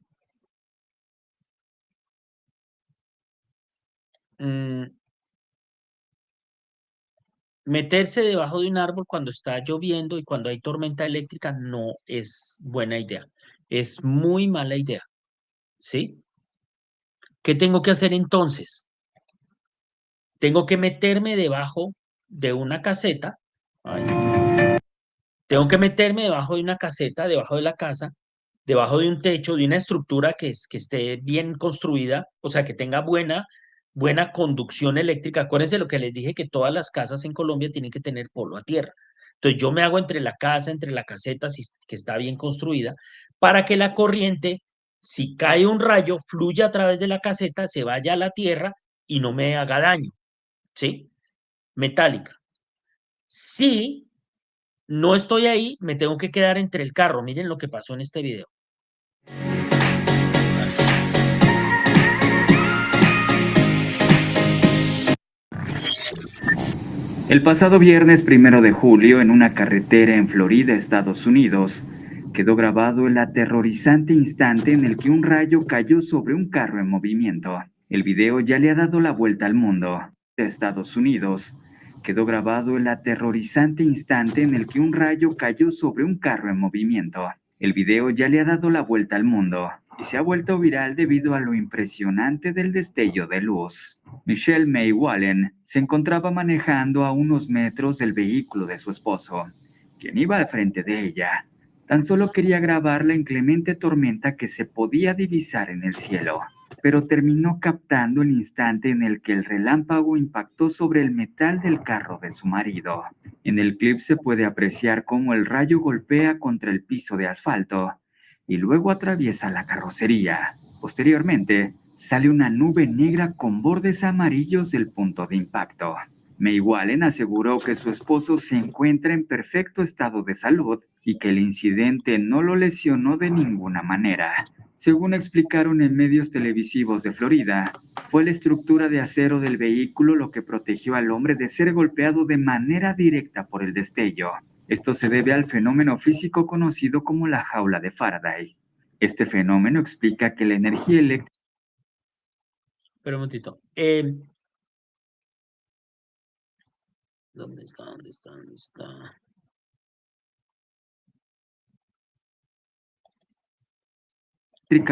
Meterse debajo de un árbol cuando está lloviendo y cuando hay tormenta eléctrica no es buena idea. Es muy mala idea. ¿Sí? ¿Qué tengo que hacer entonces? Tengo que meterme debajo de una caseta. Tengo que meterme debajo de una caseta, debajo de la casa, debajo de un techo, de una estructura que esté bien construida, o sea, que tenga buena conducción eléctrica. Acuérdense lo que les dije, que todas las casas en Colombia tienen que tener polo a tierra. Entonces yo me hago entre la casa, entre la caseta, que está bien construida, para que la corriente, si cae un rayo, fluya a través de la caseta, se vaya a la tierra y no me haga daño. ¿Sí? Metálica. Si no estoy ahí, me tengo que quedar entre el carro. Miren lo que pasó en este video. El pasado viernes 1 de julio, en una carretera en Florida, Estados Unidos, quedó grabado el aterrorizante instante en el que un rayo cayó sobre un carro en movimiento. El video ya le ha dado la vuelta al mundo. De Estados Unidos, quedó grabado el aterrorizante instante en el que un rayo cayó sobre un carro en movimiento. El video ya le ha dado la vuelta al mundo y se ha vuelto viral debido a lo impresionante del destello de luz. Michelle May Wallen se encontraba manejando a unos metros del vehículo de su esposo, quien iba al frente de ella. Tan solo quería grabar la inclemente tormenta que se podía divisar en el cielo, pero terminó captando el instante en el que el relámpago impactó sobre el metal del carro de su marido. En el clip se puede apreciar cómo el rayo golpea contra el piso de asfalto y luego atraviesa la carrocería. Posteriormente, sale una nube negra con bordes amarillos del punto de impacto. May Wallen aseguró que su esposo se encuentra en perfecto estado de salud y que el incidente no lo lesionó de ninguna manera. Según explicaron en medios televisivos de Florida, fue la estructura de acero del vehículo lo que protegió al hombre de ser golpeado de manera directa por el destello. Esto se debe al fenómeno físico conocido como la jaula de Faraday. Este fenómeno explica que la energía eléctrica... Pero un momentito. ¿Dónde está? ¿Dónde está? ¿Dónde está?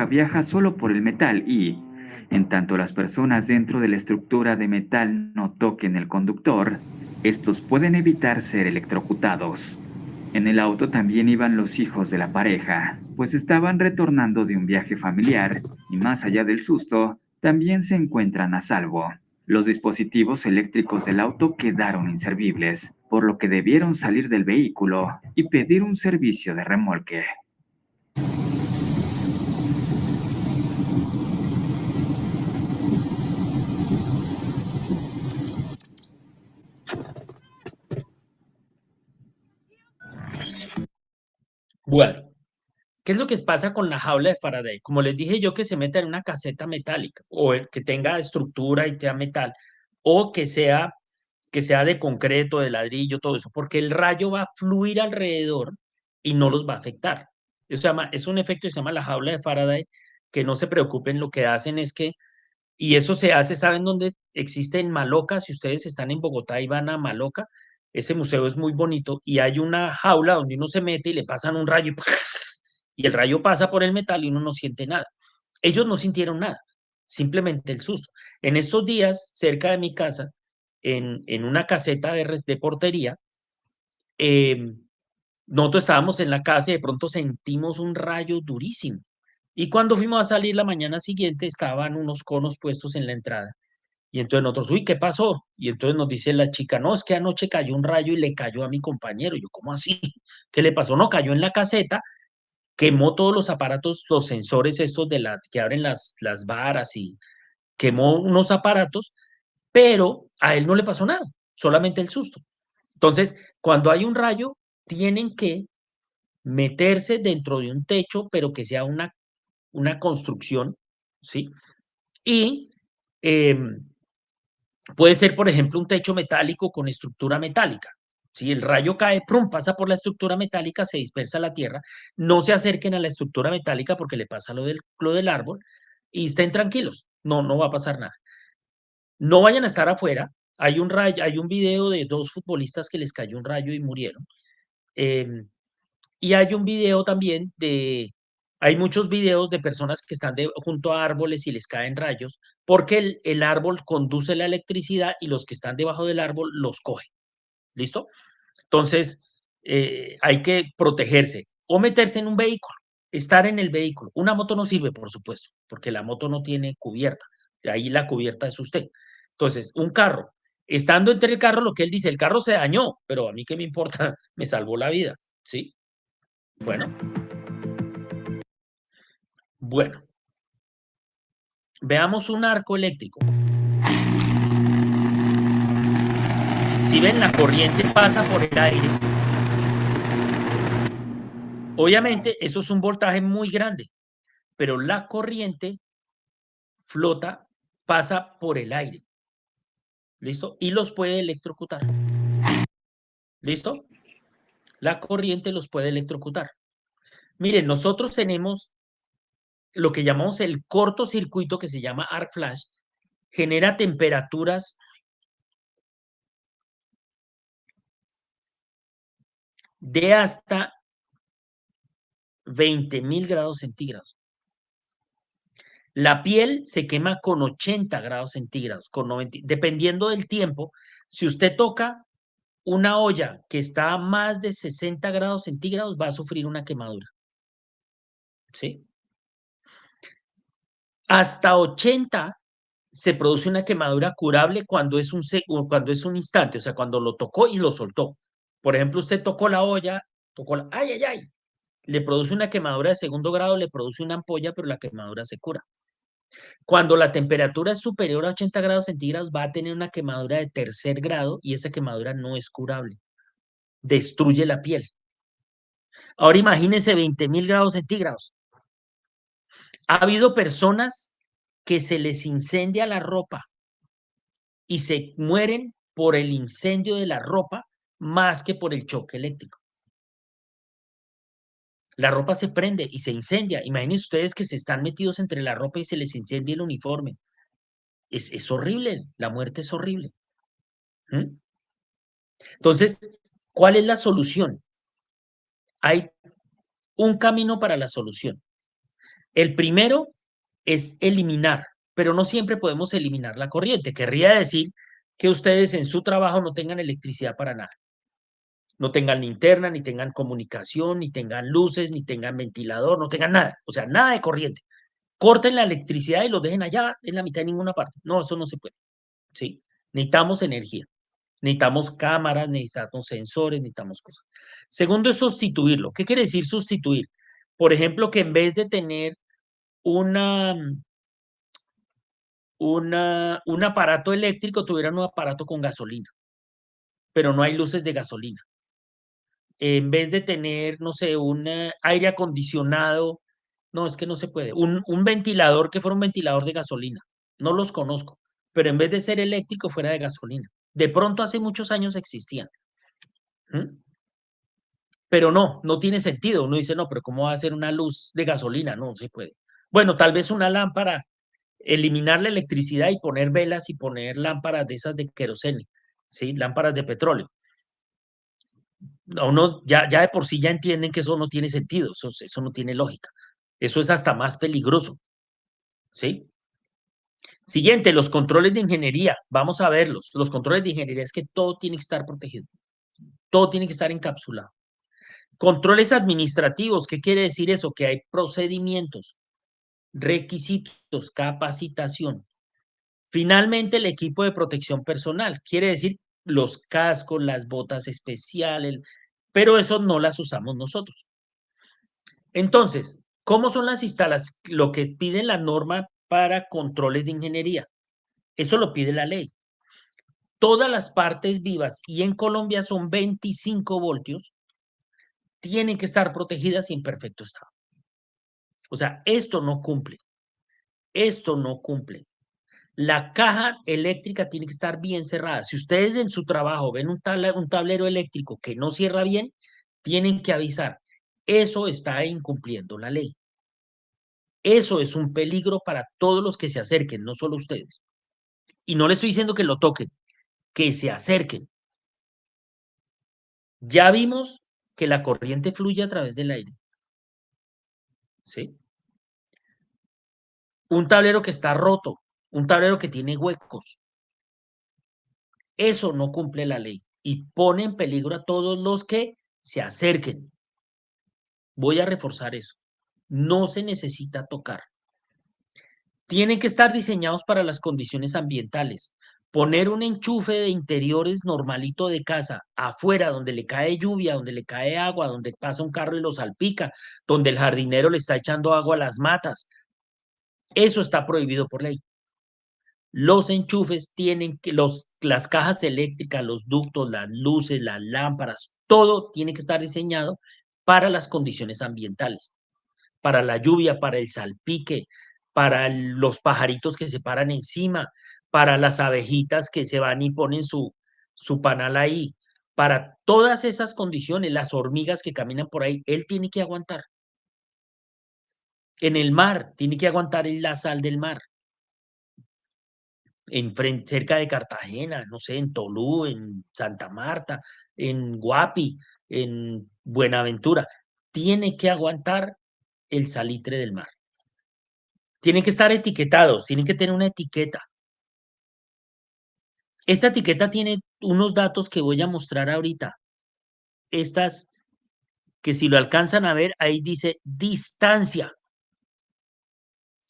Viaja solo por el metal y, en tanto las personas dentro de la estructura de metal no toquen el conductor, estos pueden evitar ser electrocutados. En el auto también iban los hijos de la pareja, pues estaban retornando de un viaje familiar y más allá del susto, también se encuentran a salvo. Los dispositivos eléctricos del auto quedaron inservibles, por lo que debieron salir del vehículo y pedir un servicio de remolque. Bueno, ¿qué es lo que pasa con la jaula de Faraday? Como les dije yo, que se meta en una caseta metálica o que tenga estructura y sea metal o que sea de concreto, de ladrillo, todo eso, porque el rayo va a fluir alrededor y no los va a afectar. Eso se llama, es un efecto que se llama la jaula de Faraday, que no se preocupen, lo que hacen es que, y eso se hace, ¿saben dónde existe? En Maloca. Si ustedes están en Bogotá y van a Maloca, ese museo es muy bonito y hay una jaula donde uno se mete y le pasan un rayo y el rayo pasa por el metal y uno no siente nada. Ellos no sintieron nada, simplemente el susto. En estos días, cerca de mi casa, en una caseta de portería, nosotros estábamos en la casa y de pronto sentimos un rayo durísimo. Y cuando fuimos a salir la mañana siguiente, estaban unos conos puestos en la entrada. Y entonces nosotros, uy, ¿qué pasó? Y entonces nos dice la chica, no, es que anoche cayó un rayo y le cayó a mi compañero. Y yo, ¿cómo así? ¿Qué le pasó? No, cayó en la caseta, quemó todos los aparatos, los sensores estos que abren las varas y quemó unos aparatos, pero a él no le pasó nada, solamente el susto. Entonces, cuando hay un rayo, tienen que meterse dentro de un techo, pero que sea una construcción, ¿sí? Y puede ser, por ejemplo, un techo metálico con estructura metálica. Si el rayo cae, ¡prum!, pasa por la estructura metálica, se dispersa a la tierra. No se acerquen a la estructura metálica porque le pasa lo del árbol y estén tranquilos. No va a pasar nada. No vayan a estar afuera. Hay un video de 2 futbolistas que les cayó un rayo y murieron. Y hay un video también hay muchos videos de personas que están junto a árboles y les caen rayos, porque el árbol conduce la electricidad y los que están debajo del árbol los coge. ¿Listo? Entonces, hay que protegerse o meterse en un vehículo, estar en el vehículo. Una moto no sirve, por supuesto, porque la moto no tiene cubierta. Ahí la cubierta es usted. Entonces, un carro. Estando entre el carro, lo que él dice, el carro se dañó, pero a mí qué me importa, me salvó la vida, ¿sí? Bueno. Bueno. Veamos un arco eléctrico. Si ven, la corriente pasa por el aire. Obviamente, eso es un voltaje muy grande, pero la corriente flota, pasa por el aire. ¿Listo? Y los puede electrocutar. ¿Listo? La corriente los puede electrocutar. Miren, nosotros tenemos lo que llamamos el cortocircuito, que se llama arc flash, genera temperaturas de hasta 20.000 grados centígrados. La piel se quema con 80 grados centígrados, con 90, dependiendo del tiempo. Si usted toca una olla que está a más de 60 grados centígrados, va a sufrir una quemadura. ¿Sí? Hasta 80 se produce una quemadura curable cuando es un instante, o sea, cuando lo tocó y lo soltó. Por ejemplo, usted tocó la olla, ¡ay, ay, ay! Le produce una quemadura de segundo grado, le produce una ampolla, pero la quemadura se cura. Cuando la temperatura es superior a 80 grados centígrados, va a tener una quemadura de tercer grado y esa quemadura no es curable. Destruye la piel. Ahora imagínense 20.000 grados centígrados. Ha habido personas que se les incendia la ropa y se mueren por el incendio de la ropa más que por el choque eléctrico. La ropa se prende y se incendia. Imagínense ustedes que se están metidos entre la ropa y se les incendia el uniforme. Es horrible, la muerte es horrible. ¿Mm? Entonces, ¿cuál es la solución? Hay un camino para la solución. El primero es eliminar, pero no siempre podemos eliminar la corriente. Querría decir que ustedes en su trabajo no tengan electricidad para nada. No tengan linterna, ni tengan comunicación, ni tengan luces, ni tengan ventilador, no tengan nada. O sea, nada de corriente. Corten la electricidad y lo dejen allá en la mitad de ninguna parte. No, eso no se puede. ¿Sí? Necesitamos energía. Necesitamos cámaras, necesitamos sensores, necesitamos cosas. Segundo es sustituirlo. ¿Qué quiere decir sustituir? Por ejemplo, que en vez de tener un aparato eléctrico, tuvieran un aparato con gasolina, pero no hay luces de gasolina. En vez de tener, no sé, un aire acondicionado, no, es que no se puede. Un ventilador que fuera un ventilador de gasolina. No los conozco, pero en vez de ser eléctrico, fuera de gasolina. De pronto hace muchos años existían. ¿Mm? Pero no tiene sentido. Uno dice, no, pero ¿cómo va a ser una luz de gasolina? No se puede. Bueno, tal vez una lámpara, eliminar la electricidad y poner velas y poner lámparas de esas de querosene, ¿sí? Lámparas de petróleo. Uno ya de por sí ya entienden que eso no tiene sentido, eso no tiene lógica. Eso es hasta más peligroso, ¿sí? Siguiente, los controles de ingeniería. Vamos a verlos. Los controles de ingeniería es que todo tiene que estar protegido. Todo tiene que estar encapsulado. Controles administrativos, ¿qué quiere decir eso? Que hay procedimientos, requisitos, capacitación. Finalmente, el equipo de protección personal, quiere decir los cascos, las botas especiales, pero eso no las usamos nosotros. Entonces, ¿cómo son las instalaciones? Lo que pide la norma para controles de ingeniería, eso lo pide la ley. Todas las partes vivas, y en Colombia son 25 voltios, tienen que estar protegidas y en perfecto estado. O sea, esto no cumple. Esto no cumple. La caja eléctrica tiene que estar bien cerrada. Si ustedes en su trabajo ven un tablero eléctrico que no cierra bien, tienen que avisar. Eso está incumpliendo la ley. Eso es un peligro para todos los que se acerquen, no solo ustedes. Y no les estoy diciendo que lo toquen, que se acerquen. Ya vimos que la corriente fluye a través del aire. ¿Sí? Un tablero que está roto, un tablero que tiene huecos. Eso no cumple la ley y pone en peligro a todos los que se acerquen. Voy a reforzar eso. No se necesita tocar. Tienen que estar diseñados para las condiciones ambientales. Poner un enchufe de interiores normalito de casa, afuera, donde le cae lluvia, donde le cae agua, donde pasa un carro y lo salpica, donde el jardinero le está echando agua a las matas. Eso está prohibido por ley. Los enchufes tienen que, las cajas eléctricas, los ductos, las luces, las lámparas, todo tiene que estar diseñado para las condiciones ambientales, para la lluvia, para el salpique, para los pajaritos que se paran encima, para las abejitas que se van y ponen su panal ahí. Para todas esas condiciones, las hormigas que caminan por ahí, él tiene que aguantar. En el mar, tiene que aguantar la sal del mar. Cerca de Cartagena, no sé, en Tolú, en Santa Marta, en Guapi, en Buenaventura. Tiene que aguantar el salitre del mar. Tienen que estar etiquetados, tienen que tener una etiqueta. Esta etiqueta tiene unos datos que voy a mostrar ahorita. Estas, que si lo alcanzan a ver, ahí dice distancia.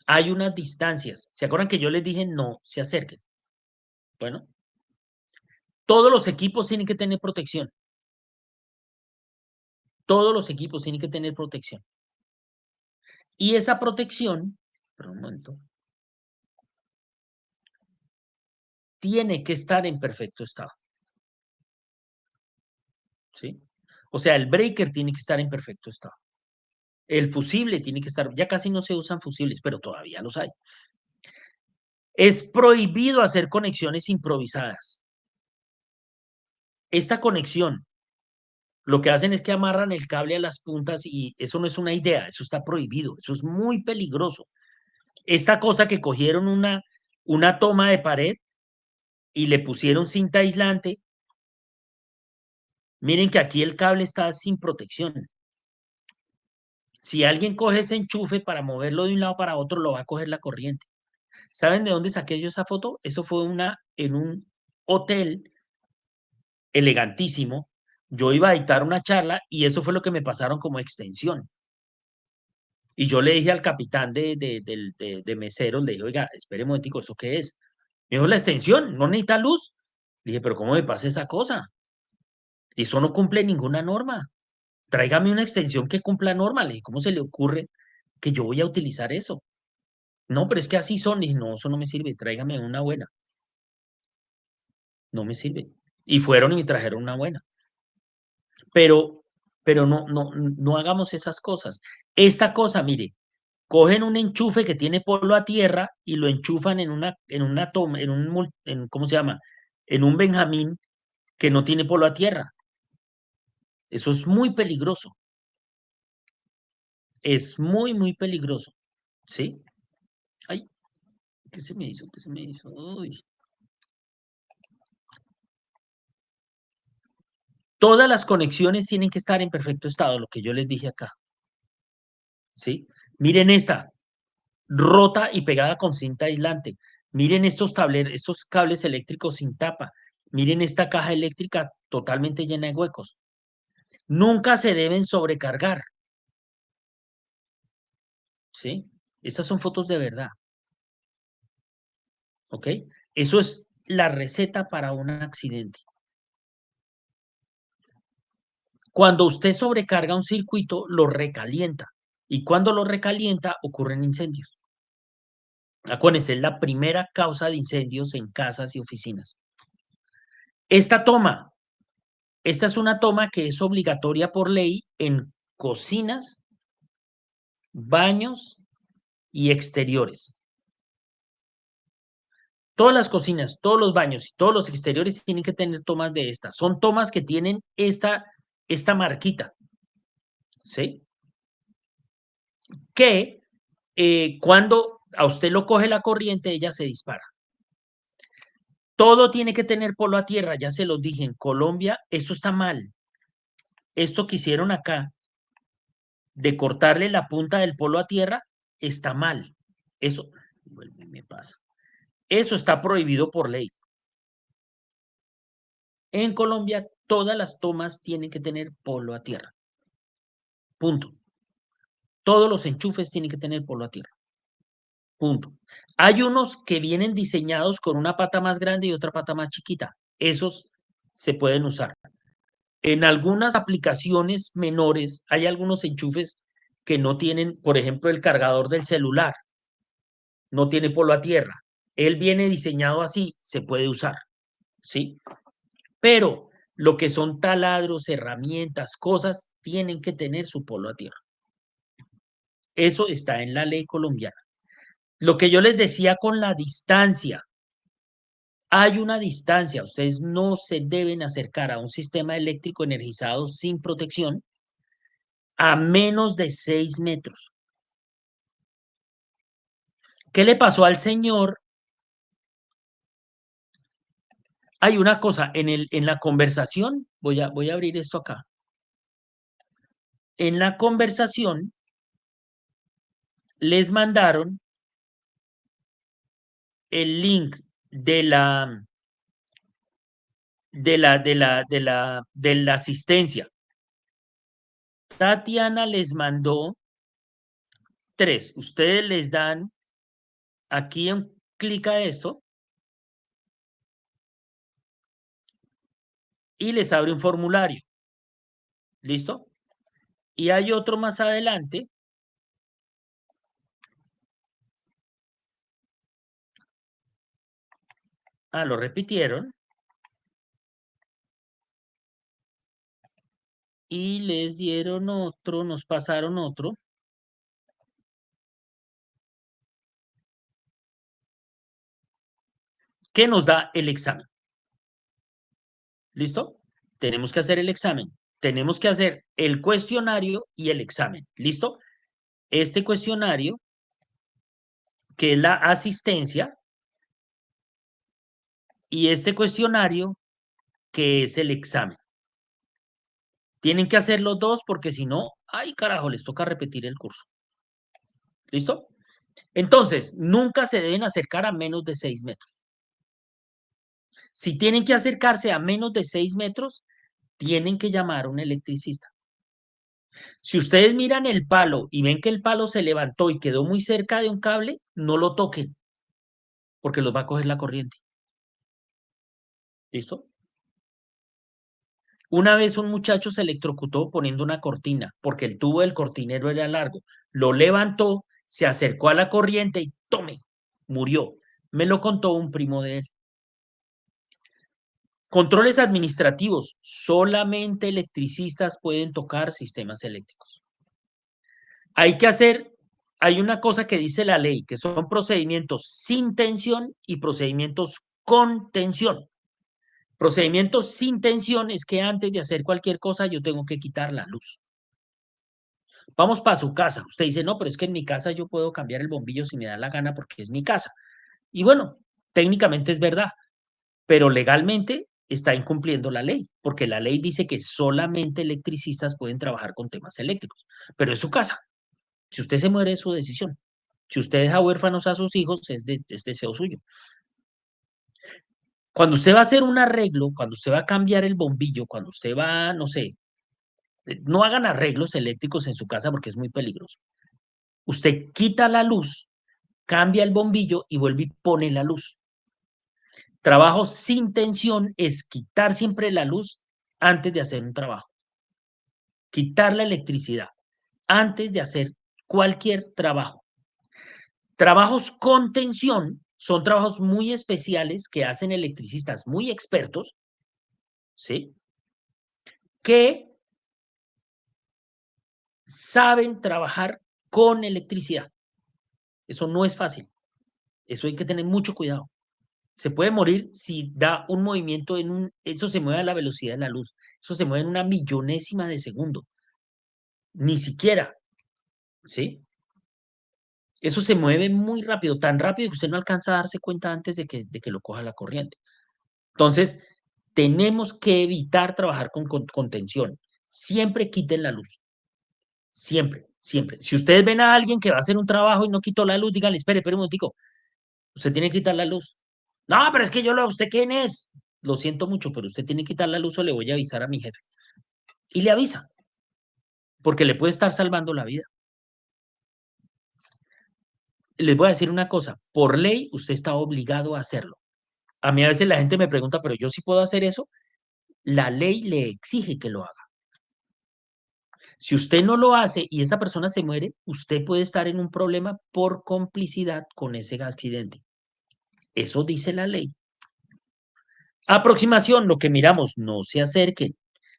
Hay unas distancias. ¿Se acuerdan que yo les dije no se acerquen? Bueno, todos los equipos tienen que tener protección. Todos los equipos tienen que tener protección. Y esa protección, pero un momento, tiene que estar en perfecto estado. ¿Sí? O sea, el breaker tiene que estar en perfecto estado. El fusible tiene que estar, ya casi no se usan fusibles, pero todavía los hay. Es prohibido hacer conexiones improvisadas. Esta conexión, lo que hacen es que amarran el cable a las puntas y eso no es una idea, eso está prohibido, eso es muy peligroso. Esta cosa que cogieron una toma de pared y le pusieron cinta aislante, miren que aquí el cable está sin protección. Si alguien coge ese enchufe para moverlo de un lado para otro, lo va a coger la corriente. ¿Saben de dónde saqué yo esa foto? Eso fue en un hotel elegantísimo. Yo iba a dictar una charla y eso fue lo que me pasaron como extensión. Y yo le dije al capitán de meseros, le dije, oiga, espere un momentico, ¿eso qué es? Me dijo, la extensión, ¿no necesita luz? Le dije, pero ¿cómo me pasa esa cosa? Y eso no cumple ninguna norma. Tráigame una extensión que cumpla norma. Le dije, ¿cómo se le ocurre que yo voy a utilizar eso? No, pero es que así son. Y dije, no, eso no me sirve, tráigame una buena. No me sirve. Y fueron y me trajeron una buena. Pero no hagamos esas cosas. Esta cosa, mire, cogen un enchufe que tiene polo a tierra y lo enchufan en una toma, ¿cómo se llama? En un Benjamín que no tiene polo a tierra. Eso es muy peligroso. Es muy, muy peligroso. ¿Sí? Ay, ¿qué se me hizo? ¿Qué se me hizo? Uy. Todas las conexiones tienen que estar en perfecto estado, lo que yo les dije acá. ¿Sí? Miren esta, rota y pegada con cinta aislante. Miren estos cables eléctricos sin tapa. Miren esta caja eléctrica totalmente llena de huecos. Nunca se deben sobrecargar. ¿Sí? Estas son fotos de verdad. ¿Ok? Eso es la receta para un accidente. Cuando usted sobrecarga un circuito, lo recalienta. Y cuando lo recalienta, ocurren incendios. Acuérdense, es la primera causa de incendios en casas y oficinas. Esta es una toma que es obligatoria por ley en cocinas, baños y exteriores. Todas las cocinas, todos los baños y todos los exteriores tienen que tener tomas de estas. Son tomas que tienen esta marquita, ¿sí? Que cuando a usted lo coge la corriente, ella se dispara. Todo tiene que tener polo a tierra, ya se los dije, en Colombia eso está mal. Esto que hicieron acá, de cortarle la punta del polo a tierra, está mal. Eso, me pasa. Eso está prohibido por ley. En Colombia, todas las tomas tienen que tener polo a tierra. Punto. Todos los enchufes tienen que tener polo a tierra. Punto. Hay unos que vienen diseñados con una pata más grande y otra pata más chiquita. Esos se pueden usar. En algunas aplicaciones menores hay algunos enchufes que no tienen, por ejemplo, el cargador del celular. No tiene polo a tierra. Él viene diseñado así, se puede usar. ¿Sí? Pero lo que son taladros, herramientas, cosas, tienen que tener su polo a tierra. Eso está en la ley colombiana. Lo que yo les decía con la distancia, Hay una distancia, ustedes no se deben acercar a un sistema eléctrico energizado sin protección a menos de 6 metros. ¿Qué le pasó al señor? Hay una cosa, en la conversación, voy a abrir esto acá. En la conversación les mandaron el link de la asistencia. Tatiana les mandó 3. Ustedes les dan aquí un clic a esto y les abre un formulario. ¿Listo? Y hay otro más adelante. Lo repitieron. Y les dieron otro, nos pasaron otro. Que nos da el examen. ¿Listo? Tenemos que hacer el examen. Tenemos que hacer el cuestionario y el examen. ¿Listo? Este cuestionario, que es la asistencia, y este cuestionario, que es el examen. Tienen que hacer los dos porque si no, ay carajo, les toca repetir el curso. ¿Listo? Entonces, nunca se deben acercar a menos de 6 metros. Si tienen que acercarse a menos de 6 metros, tienen que llamar a un electricista. Si ustedes miran el palo y ven que el palo se levantó y quedó muy cerca de un cable, no lo toquen, porque los va a coger la corriente. ¿Listo? Una vez un muchacho se electrocutó poniendo una cortina, porque el tubo del cortinero era largo. Lo levantó, se acercó a la corriente y ¡tome! Murió. Me lo contó un primo de él. Controles administrativos. Solamente electricistas pueden tocar sistemas eléctricos. Hay una cosa que dice la ley, que son procedimientos sin tensión y procedimientos con tensión. Procedimientos sin tensión es que antes de hacer cualquier cosa yo tengo que quitar la luz. Vamos para su casa. Usted dice, no, pero es que en mi casa yo puedo cambiar el bombillo si me da la gana porque es mi casa. Y bueno, técnicamente es verdad, pero legalmente está incumpliendo la ley, porque la ley dice que solamente electricistas pueden trabajar con temas eléctricos, pero es su casa. Si usted se muere, es su decisión. Si usted deja huérfanos a sus hijos, es deseo suyo. Cuando usted va a hacer un arreglo, cuando usted va a cambiar el bombillo, cuando usted va, no sé, no hagan arreglos eléctricos en su casa porque es muy peligroso. Usted quita la luz, cambia el bombillo y vuelve y pone la luz. Trabajo sin tensión es quitar siempre la luz antes de hacer un trabajo. Quitar la electricidad antes de hacer cualquier trabajo. Trabajos con tensión son trabajos muy especiales que hacen electricistas muy expertos, ¿sí? Que saben trabajar con electricidad. Eso no es fácil. Eso hay que tener mucho cuidado. Se puede morir si da un movimiento eso se mueve a la velocidad de la luz. Eso se mueve en una millonésima de segundo. Ni siquiera, ¿sí? Eso se mueve muy rápido, tan rápido que usted no alcanza a darse cuenta antes de que lo coja la corriente. Entonces, tenemos que evitar trabajar con tensión. Siempre quiten la luz. Siempre, siempre. Si ustedes ven a alguien que va a hacer un trabajo y no quitó la luz, díganle, espere un momentico. Usted tiene que quitar la luz. No, pero es que ¿usted quién es? Lo siento mucho, pero usted tiene que quitar la luz o le voy a avisar a mi jefe. Y le avisa, porque le puede estar salvando la vida. Les voy a decir una cosa, por ley usted está obligado a hacerlo. A mí a veces la gente me pregunta, pero yo sí puedo hacer eso. La ley le exige que lo haga. Si usted no lo hace y esa persona se muere, usted puede estar en un problema por complicidad con ese accidente. Eso dice la ley. Aproximación, lo que miramos, no se acerquen.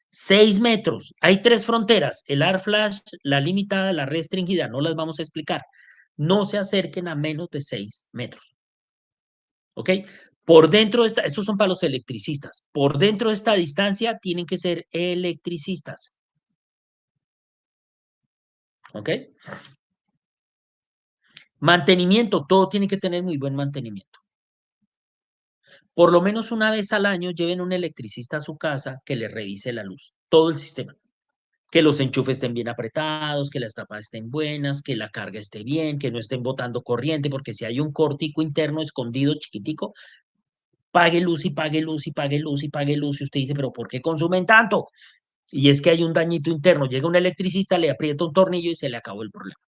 6 metros. Hay 3 fronteras, el AR flash, la limitada, la restringida, no las vamos a explicar. No se acerquen a menos de 6 metros. ¿Ok? Por dentro de estos son para los electricistas. Por dentro de esta distancia tienen que ser electricistas. ¿Ok? Mantenimiento, todo tiene que tener muy buen mantenimiento. Por lo menos una vez al año lleven un electricista a su casa que le revise la luz, todo el sistema. Que los enchufes estén bien apretados, que las tapas estén buenas, que la carga esté bien, que no estén botando corriente, porque si hay un cortico interno escondido chiquitico, pague luz y pague luz y pague luz y pague luz. Y usted dice, pero ¿por qué consumen tanto? Y es que hay un dañito interno. Llega un electricista, le aprieta un tornillo y se le acabó el problema.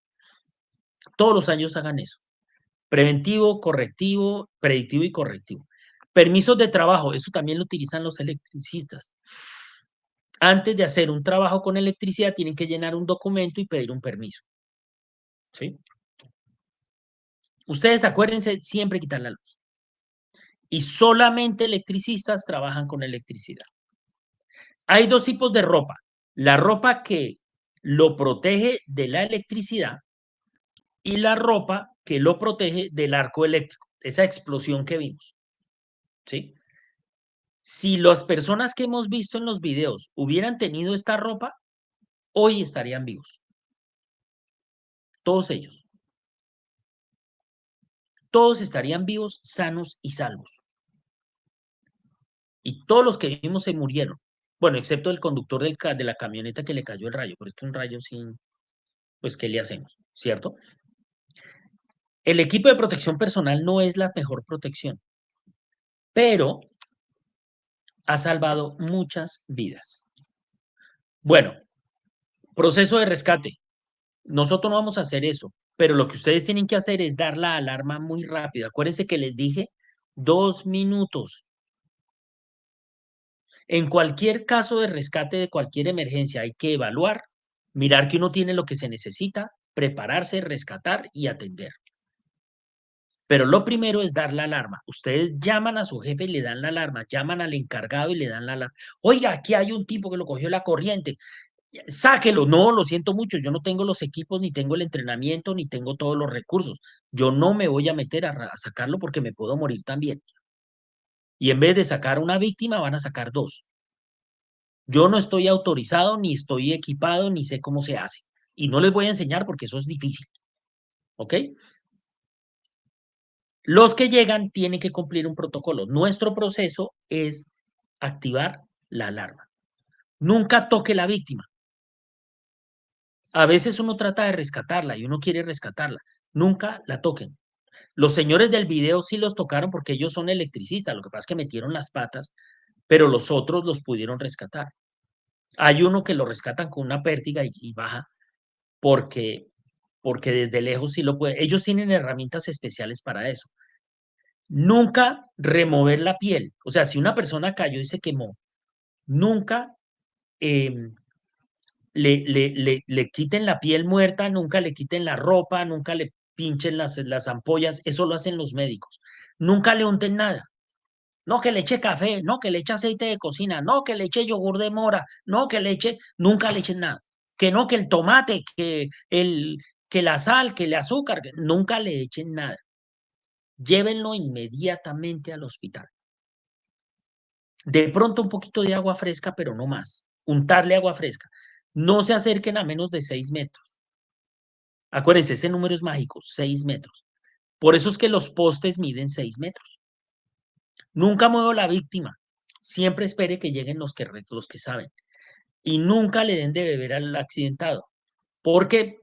Todos los años hagan eso. Preventivo, correctivo, predictivo y correctivo. Permisos de trabajo, eso también lo utilizan los electricistas. Antes de hacer un trabajo con electricidad, tienen que llenar un documento y pedir un permiso. ¿Sí? Ustedes acuérdense siempre quitar la luz. Y solamente electricistas trabajan con electricidad. Hay dos tipos de ropa. La ropa que lo protege de la electricidad y la ropa que lo protege del arco eléctrico, esa explosión que vimos. ¿Sí? Si las personas que hemos visto en los videos hubieran tenido esta ropa, hoy estarían vivos. Todos ellos. Todos estarían vivos, sanos y salvos. Y todos los que vimos se murieron. Bueno, excepto el conductor de la camioneta que le cayó el rayo. Pero es que un rayo sin, pues, ¿qué le hacemos? ¿Cierto? El equipo de protección personal no es la mejor protección, pero ha salvado muchas vidas. Bueno, proceso de rescate. Nosotros no vamos a hacer eso, pero lo que ustedes tienen que hacer es dar la alarma muy rápido. Acuérdense que les dije 2 minutos. En cualquier caso de rescate de cualquier emergencia hay que evaluar, mirar que uno tiene lo que se necesita, prepararse, rescatar y atender. Pero lo primero es dar la alarma. Ustedes llaman a su jefe y le dan la alarma, llaman al encargado y le dan la alarma. Oiga, aquí hay un tipo que lo cogió la corriente. Sáquelo. No, lo siento mucho. Yo no tengo los equipos, ni tengo el entrenamiento, ni tengo todos los recursos. Yo no me voy a meter a sacarlo porque me puedo morir también. Y en vez de sacar una víctima, van a sacar 2. Yo no estoy autorizado, ni estoy equipado, ni sé cómo se hace. Y no les voy a enseñar porque eso es difícil. ¿Ok? Los que llegan tienen que cumplir un protocolo. Nuestro proceso es activar la alarma. Nunca toque la víctima. A veces uno trata de rescatarla y uno quiere rescatarla. Nunca la toquen. Los señores del video sí los tocaron porque ellos son electricistas. Lo que pasa es que metieron las patas, pero los otros los pudieron rescatar. Hay uno que lo rescatan con una pértiga y baja porque desde lejos sí lo puede. Ellos tienen herramientas especiales para eso. Nunca remover la piel. O sea, si una persona cayó y se quemó, nunca le quiten la piel muerta, nunca le quiten la ropa, nunca le pinchen las ampollas. Eso lo hacen los médicos. Nunca le unten nada. No que le eche café, no que le eche aceite de cocina, no que le eche yogur de mora, no que le eche, nunca le echen nada. Que no, que el tomate, que la sal, que el azúcar, nunca le echen nada. Llévenlo inmediatamente al hospital. De pronto un poquito de agua fresca, pero no más. Untarle agua fresca. No se acerquen a menos de 6 metros. Acuérdense, ese número es mágico, 6 metros. Por eso es que los postes miden 6 metros. Nunca muevo la víctima. Siempre espere que lleguen los que saben. Y nunca le den de beber al accidentado, porque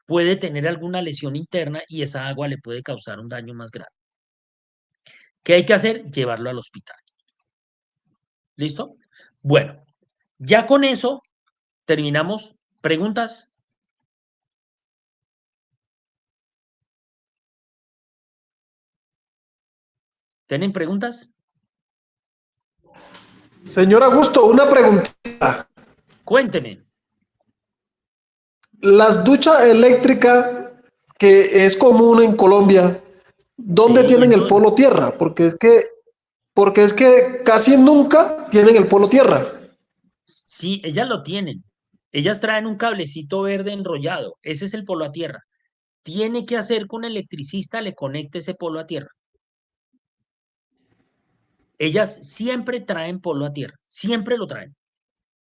puede tener alguna lesión interna y esa agua le puede causar un daño más grave. ¿Qué hay que hacer? Llevarlo al hospital. ¿Listo? Bueno, ya con eso terminamos. ¿Preguntas? ¿Tienen preguntas? Señor Augusto, una preguntita. Cuénteme. Las duchas eléctricas que es común en Colombia, ¿dónde Sí, tienen el polo tierra? Porque es que casi nunca tienen el polo tierra. sí, ellas lo tienen. Ellas traen un cablecito verde enrollado. Ese es el polo a tierra. Tiene que hacer que un electricista le conecte ese polo a tierra. Ellas siempre traen polo a tierra, siempre lo traen.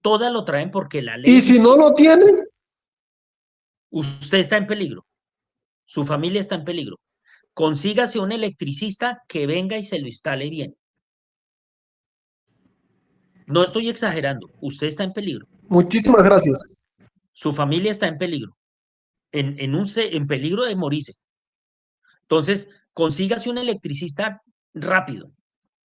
Todas lo traen porque la ley Y si dice, no lo tienen, usted está en peligro, su familia está en peligro. Consígase un electricista que venga y se lo instale bien. No estoy exagerando, usted está en peligro, muchísimas gracias. su familia está en peligro, en peligro de morirse. Entonces, consígase un electricista rápido,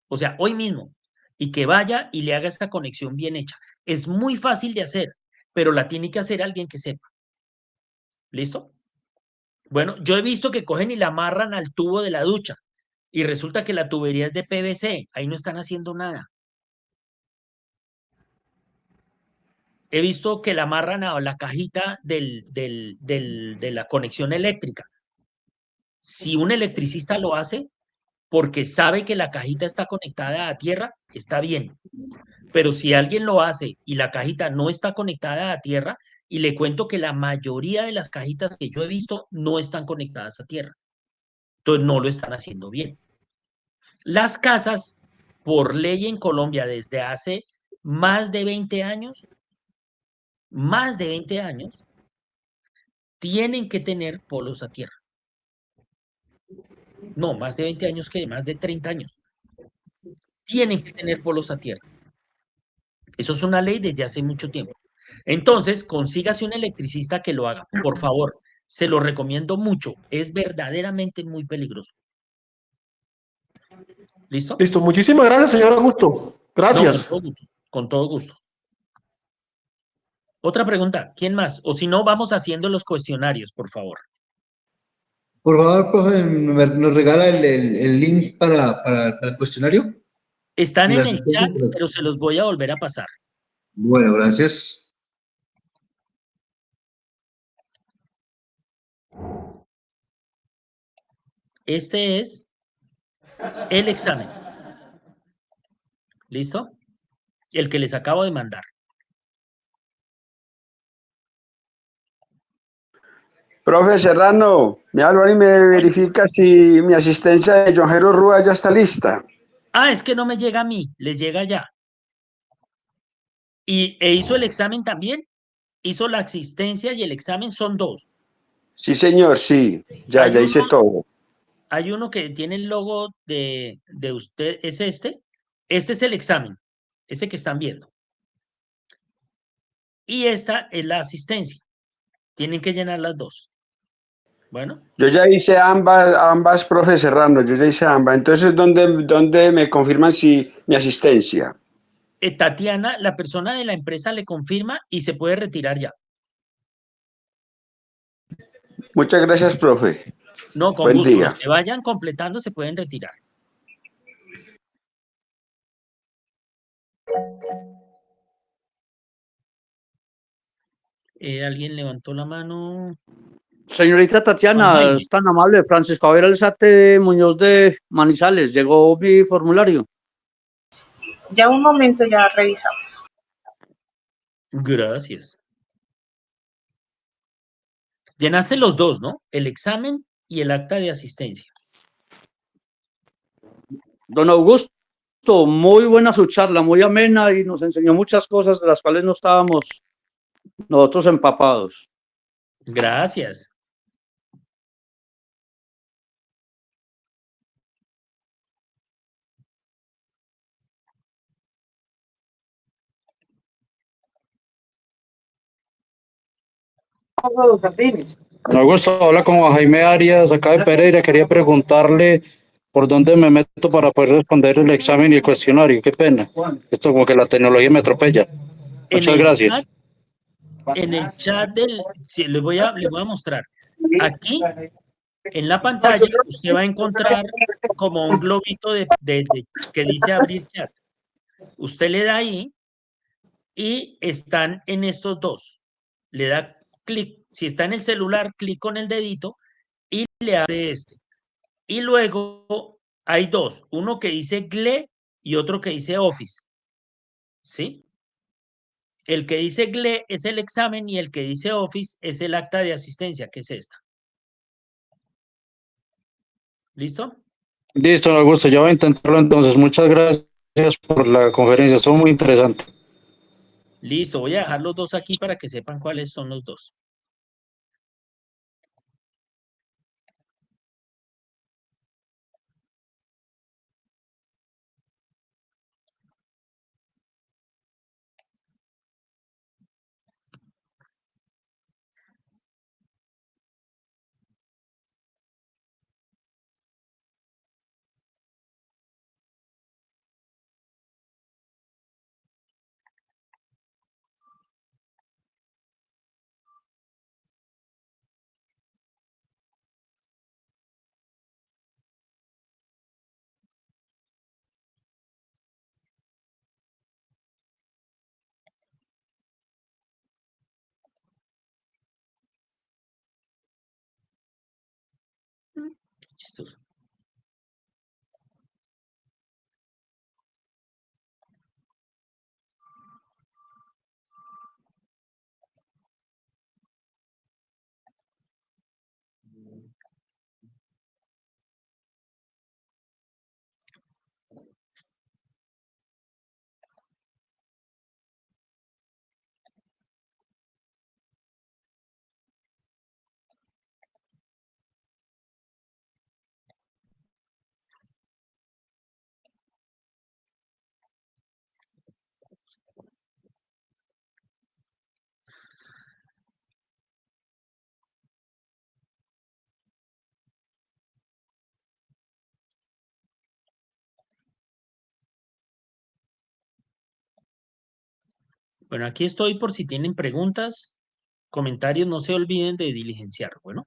o sea, hoy mismo, y que vaya y le haga esta conexión bien hecha. Es muy fácil de hacer, pero la tiene que hacer alguien que sepa. ¿Listo? Bueno, yo he visto que cogen y la amarran al tubo de la ducha y resulta que la tubería es de PVC, ahí no están haciendo nada. He visto que la amarran a la cajita de la conexión eléctrica. Si un electricista lo hace porque sabe que la cajita está conectada a tierra, está bien. Pero si alguien lo hace y la cajita no está conectada a tierra, y le cuento que la mayoría de las cajitas que yo he visto no están conectadas a tierra. Entonces no lo están haciendo bien. Las casas, por ley en Colombia desde hace más de 20 años, tienen que tener polos a tierra. No, más de 20 años que más de 30 años. Tienen que tener polos a tierra. Eso es una ley desde hace mucho tiempo. Entonces, consígase un electricista que lo haga, por favor. Se lo recomiendo mucho. Es verdaderamente muy peligroso. ¿Listo? Listo, muchísimas gracias, señor Augusto. Gracias. No, con todo gusto. Con todo gusto. Otra pregunta. ¿Quién más? O si no, vamos haciendo los cuestionarios, por favor. Por favor, profe, ¿nos regala el link para el cuestionario? Están Y en las el chat, pero se los voy a volver a pasar. Bueno, gracias. Este es el examen. ¿Listo? El que les acabo de mandar. Profe Serrano, me habla y me verifica si mi asistencia de John Jero Rúa ya está lista. Ah, es que no me llega a mí, les llega ya. ¿E hizo el examen también? Hizo la asistencia y el examen, son dos. Sí, señor, sí, ya hice todo. Hay uno que tiene el logo de usted, ¿es este? Este es el examen, ese que están viendo. Y esta es la asistencia. Tienen que llenar las dos. Bueno. Yo ya hice ambas, profe Serrano, yo ya hice ambas. Entonces, ¿dónde me confirman si mi asistencia? Tatiana, la persona de la empresa le confirma y se puede retirar ya. Muchas gracias, profe. No, con Buen gusto. día. Los que vayan completando se pueden retirar. ¿Alguien levantó la mano? Señorita Juan Tatiana, Jaime. es tan amable. Francisco Javier Alzate Muñoz de Manizales. Llegó mi formulario. Ya un momento, ya revisamos. Gracias. Llenaste los dos, ¿no? El examen y el acta de asistencia. Don Augusto, muy buena su charla, muy amena y nos enseñó muchas cosas de las cuales no estábamos nosotros empapados. Gracias. Don Augusto, habla con Jaime Arias, acá de Pereira. Quería preguntarle por dónde me meto para poder responder el examen y el cuestionario. Qué pena. Esto como que la tecnología me atropella. Muchas gracias. En el chat sí, le voy a mostrar. Aquí, en la pantalla, usted va a encontrar como un globito que dice abrir chat. Usted le da ahí y están en estos dos. Le da clic. Si está en el celular, clic con el dedito y le abre este. Y luego hay dos. Uno que dice GLE y otro que dice Office. ¿Sí? El que dice GLE es el examen y el que dice Office es el acta de asistencia, que es esta. ¿Listo? Listo, don Augusto, ya voy a intentarlo entonces. Muchas gracias. Gracias por la conferencia, estuvo muy interesante. Listo, voy a dejar los dos aquí para que sepan cuáles son los dos. Qué chistoso. Bueno, aquí estoy por si tienen preguntas, comentarios, no se olviden de diligenciar. Bueno.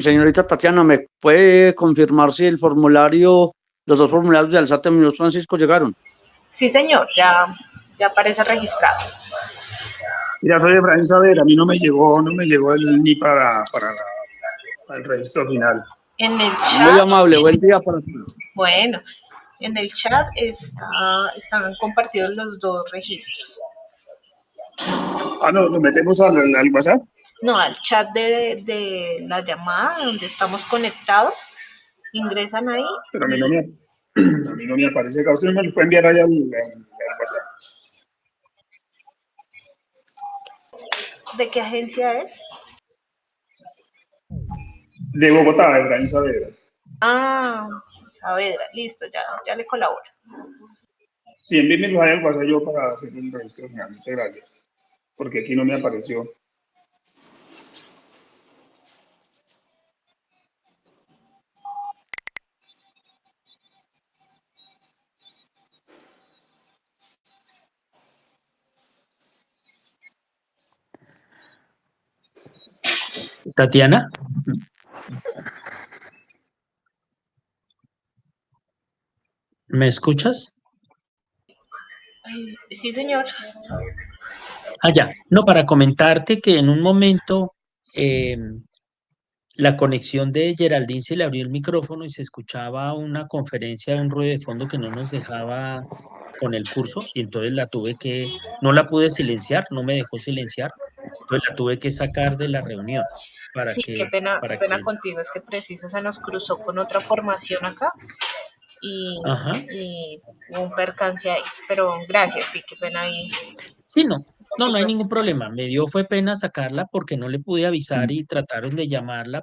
Señorita Tatiana, ¿me puede confirmar si el formulario, los dos formularios de Alzate Muñoz Francisco llegaron? Sí, señor, ya aparece registrado. Mira, soy Efraín Saavedra, a mí no me llegó ni para el registro final. En el Muy chat, amable, buen día para ti. bueno, en el chat están compartidos los dos registros. Ah, no, nos metemos al WhatsApp. No, al chat de la llamada donde estamos conectados, ingresan ahí. Pero a mí no me aparece acá. Usted me lo puede enviar ahí al WhatsApp. ¿De qué agencia es? De Bogotá, Efraín Saavedra. Ah, Saavedra, listo, ya le colaboro. Sí, envíenmelo ahí al WhatsApp yo para hacer el registro final. Muchas gracias. Porque aquí no me apareció. Tatiana. ¿Me escuchas? Sí, señor. Ya. No, para comentarte que en un momento la conexión de Geraldine se le abrió el micrófono y se escuchaba una conferencia de un ruido de fondo que no nos dejaba con el curso y entonces no la pude silenciar, no me dejó silenciar, entonces la tuve que sacar de la reunión Sí, qué pena contigo, es que preciso se nos cruzó con otra formación acá y hubo un percance ahí, pero gracias, sí, qué pena ahí. Sí, no hay ningún problema. Me dio fue pena sacarla porque no le pude avisar y trataron de llamarla